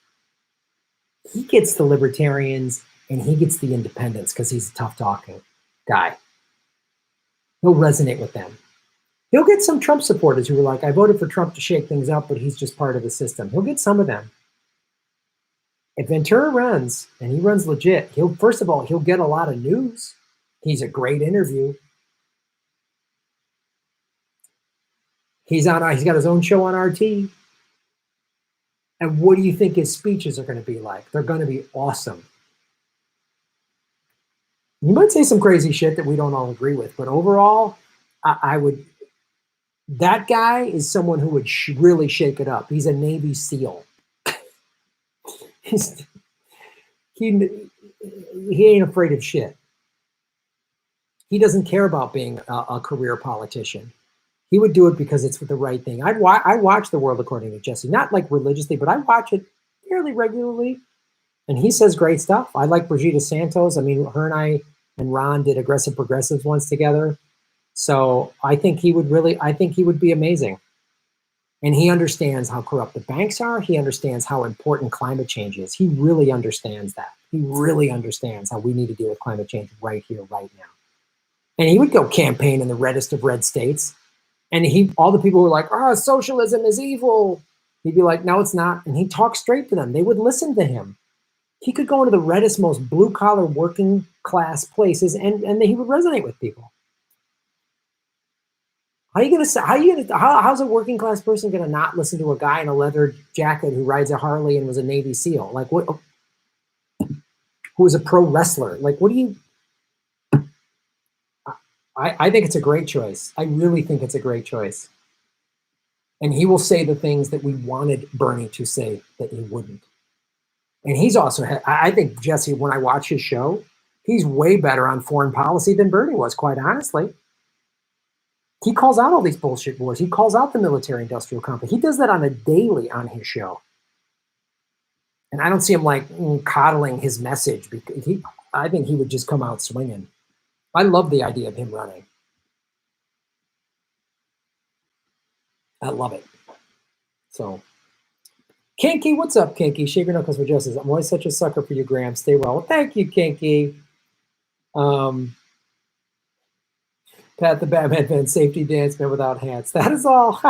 He gets the libertarians and he gets the independents because he's a tough talking guy. He'll resonate with them. He'll get some Trump supporters who are like, I voted for Trump to shake things up, but he's just part of the system. He'll get some of them. If Ventura runs, and he runs legit, first of all, he'll get a lot of news. He's a great interview. He's got his own show on RT. And what do you think his speeches are going to be like? They're going to be awesome. You might say some crazy shit that we don't all agree with, but overall, that guy is someone who would really shake it up. He's a Navy SEAL. He ain't afraid of shit. He doesn't care about being a career politician. He would do it because it's the right thing. I watch The World According to Jesse, not like religiously, but I watch it fairly regularly. And he says great stuff. I like Brigitte Santos. I mean, her and I and Ron did Aggressive Progressives once together. So I think he would be amazing. And he understands how corrupt the banks are. He understands how important climate change is. He really understands that. He really understands how we need to deal with climate change right here, right now. And he would go campaign in the reddest of red states. And all the people who were like, socialism is evil. He'd be like, no, it's not. And he'd talk straight to them. They would listen to him. He could go into the reddest, most blue-collar, working-class places, and he would resonate with people. How's a working-class person gonna not listen to a guy in a leather jacket who rides a Harley and was a Navy SEAL? Like, what? Who was a pro wrestler? Like, what do you? I think it's a great choice. I really think it's a great choice. And he will say the things that we wanted Bernie to say that he wouldn't. And he's also, I think, Jesse, when I watch his show, he's way better on foreign policy than Bernie was, quite honestly. He calls out all these bullshit wars. He calls out the military-industrial complex. He does that on a daily on his show. And I don't see him like coddling his message. Because I think he would just come out swinging. I love the idea of him running. I love it. So, Kinky, what's up, Kinky? Shave your knuckles for justice. I'm always such a sucker for you, Graham. Stay well. Thank you, Kinky. Pat the Batman fan, safety dance, man without hats. That is all.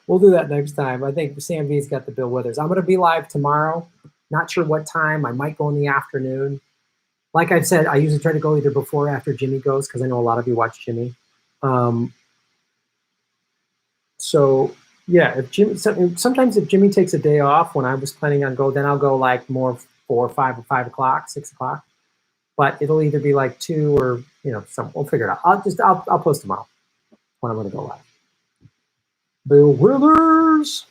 We'll do that next time. I think Sam V's got the Bill Withers. I'm going to be live tomorrow. Not sure what time. I might go in the afternoon. Like I've said, I usually try to go either before or after Jimmy goes because I know a lot of you watch Jimmy. So yeah, if Jimmy, sometimes if Jimmy takes a day off when I was planning on go, then I'll go like more 4 or 5 or 5 o'clock, 6 o'clock. But it'll either be like 2 or we'll figure it out. I'll post tomorrow when I'm going to go live. Bill Withers.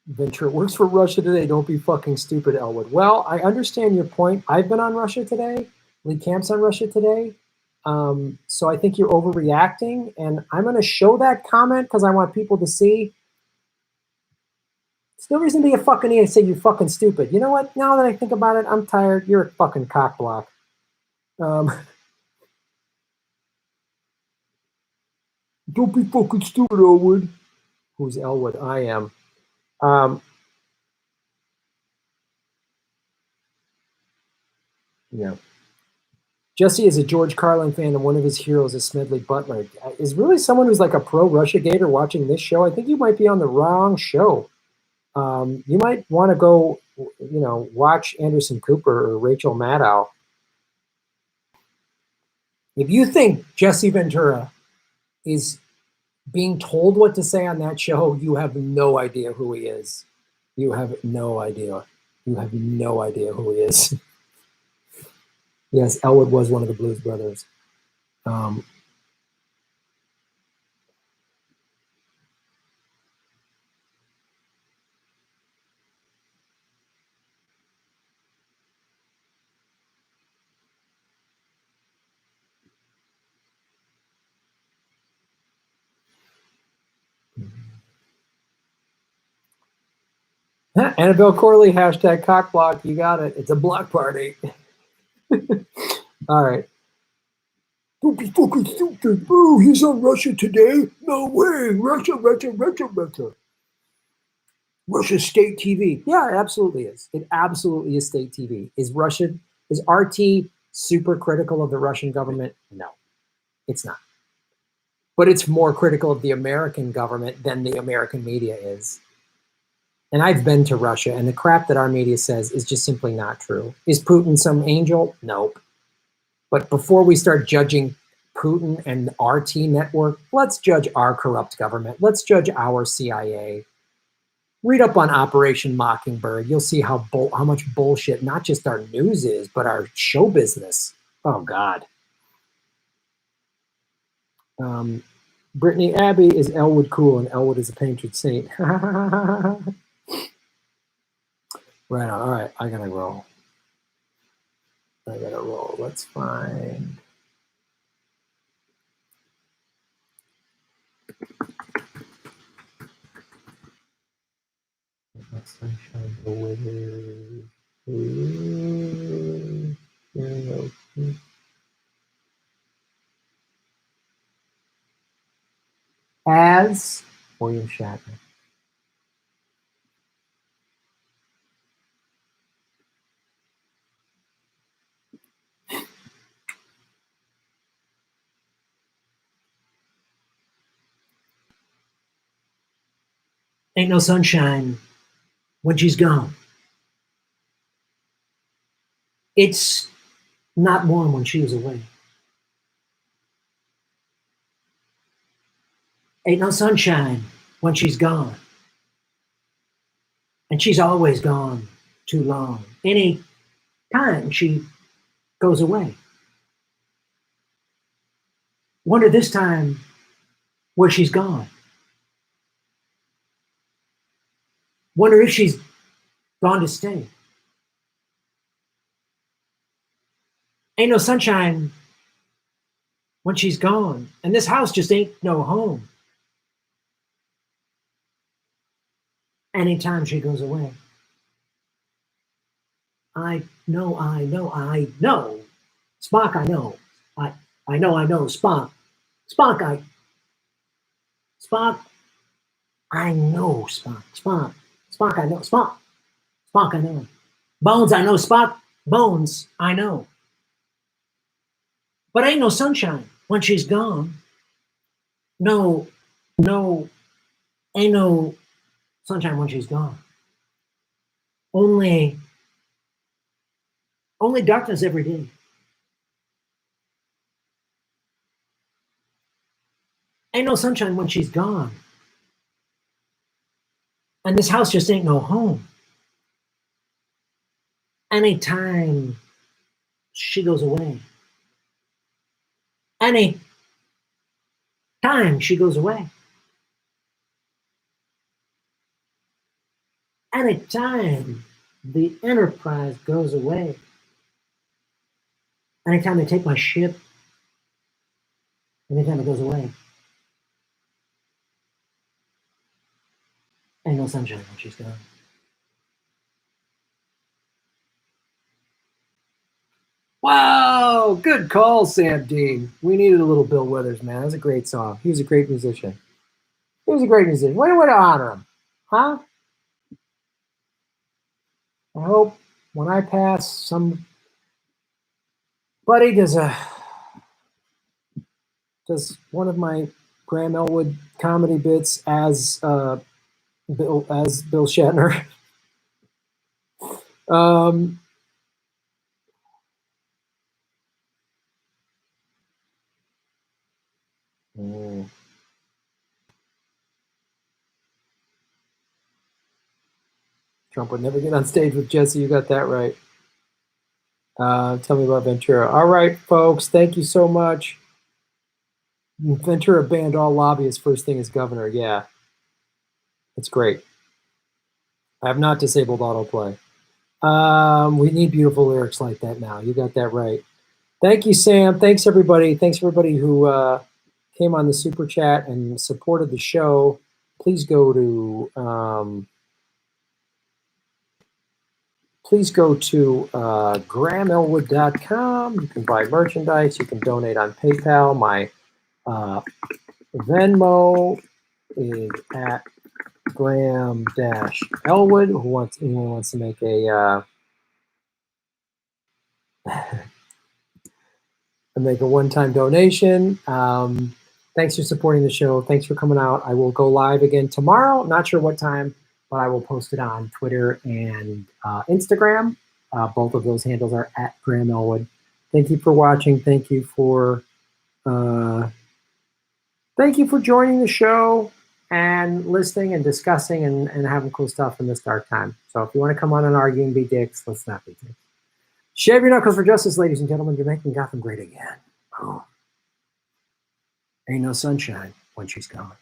Ventura works for Russia Today. Don't be fucking stupid, Elwood. Well, I understand your point. I've been on Russia Today. Lee Camp's on Russia Today. So I think you're overreacting, and I'm going to show that comment because I want people to see. There's no reason to be a fucking idiot and say you're fucking stupid. You know what? Now that I think about it, I'm tired. You're a fucking cockblock. Don't be fucking stupid, Elwood. Who's Elwood? I am. Yeah. Jesse is a George Carlin fan, and one of his heroes is Smedley Butler. Is really someone who's like a pro-Russia gator watching this show? I think you might be on the wrong show. You might want to go, watch Anderson Cooper or Rachel Maddow. If you think Jesse Ventura is being told what to say on that show, you have no idea who he is. You have no idea. You have no idea who he is. Yes, Elwood was one of the Blues Brothers. Annabelle Corley, hashtag cockblock. You got it. It's a block party. All right. Don't be fucking stupid. Oh, he's on Russia Today? No way. Russia. Russia state TV. Yeah, it absolutely is. It absolutely is state TV. Is RT super critical of the Russian government? No, it's not. But it's more critical of the American government than the American media is. And I've been to Russia, and the crap that our media says is just simply not true. Is Putin some angel? Nope. But before we start judging Putin and the RT network, let's judge our corrupt government. Let's judge our CIA. Read up on Operation Mockingbird. You'll see how much bullshit not just our news is, but our show business. Oh, God. Brittany Abbey is Elwood cool, and Elwood is a patron saint. Right on. All right, I gotta roll. Let's find. Sunshine the Wizard. As William Shatner. Ain't no sunshine when she's gone. It's not warm when she is away. Ain't no sunshine when she's gone. And she's always gone too long. Any time she goes away. Wonder this time where she's gone. Wonder if she's gone to stay. Ain't no sunshine when she's gone. And this house just ain't no home. Anytime she goes away. I know. Spock, I know. I know. Spock. Spock, I know. Spock, I know. Spock, I know. Bones, I know. Spock, Bones, I know. But ain't no sunshine when she's gone. No, ain't no sunshine when she's gone. only darkness every day. Ain't no sunshine when she's gone. And this house just ain't no home. Anytime she goes away. Any time she goes away. Anytime the Enterprise goes away. Anytime they take my ship. Anytime it goes away. Ain't no sunshine when she's gone. Wow, good call, Sam Dean. We needed a little Bill Withers, man. That was a great song. He was a great musician. He was a great musician. Way to honor him, huh? I hope when I pass, somebody does one of my Graham Elwood comedy bits as Bill Shatner. Trump would never get on stage with Jesse. You got that right. Tell me about Ventura. All right, folks. Thank you so much. Ventura banned all lobbyists first thing as governor. Yeah. It's great. I have not disabled autoplay. We need beautiful lyrics like that now. You got that right. Thank you, Sam. Thanks, everybody. Thanks, everybody who came on the Super Chat and supported the show. Please go to grahamelwood.com. You can buy merchandise. You can donate on PayPal. My Venmo is at Graham-Elwood. Anyone wants to make a one-time donation. Thanks for supporting the show. Thanks for coming out. I will go live again tomorrow. Not sure what time, but I will post it on Twitter and Instagram. Both of those handles are at Graham Elwood. Thank you for watching. Thank you for joining the show and listening and discussing and having cool stuff in this dark time. So if you want to come on and argue and be dicks, let's not be dicks. Shave your knuckles for justice, ladies and gentlemen. You're making Gotham great again. Oh. Ain't no sunshine when she's gone.